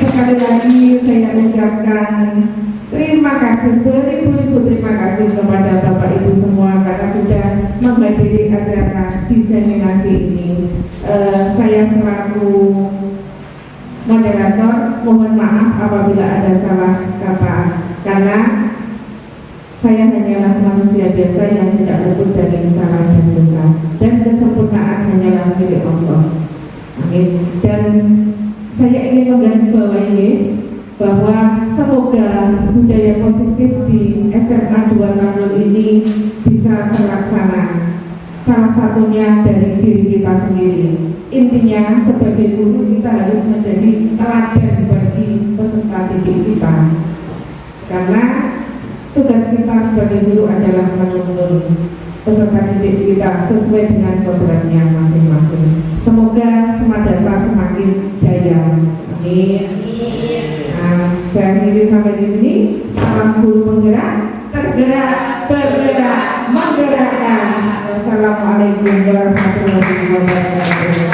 Sekali lagi saya ucapkan terima kasih, beribu-ribu terima kasih kepada Bapak Ibu semua karena sudah menghadiri acara diseminasi ini. Saya selaku moderator mohon maaf apabila ada salah kata karena saya hanyalah manusia biasa yang tidak luput dari salah dan dosa, dan kesempurnaan hanyalah milik Allah. Amin. Dan saya ingin menggarisbawahi bahwa semoga budaya positif di SMA 2 Tanggul ini bisa terlaksana. Salah satunya dari diri kita sendiri. Intinya sebagai guru kita harus menjadi teladan bagi peserta didik kita. Karena tugas kita sebagai guru adalah menuntun peserta didik kita sesuai dengan kodratnya masing-masing. Semoga Semadata semakin jaya. Amin. Saya akhiri sampai di sini. Salam guru penggerak, tergerak, bergerak, menggerakkan. Wassalamualaikum warahmatullahi wabarakatuh.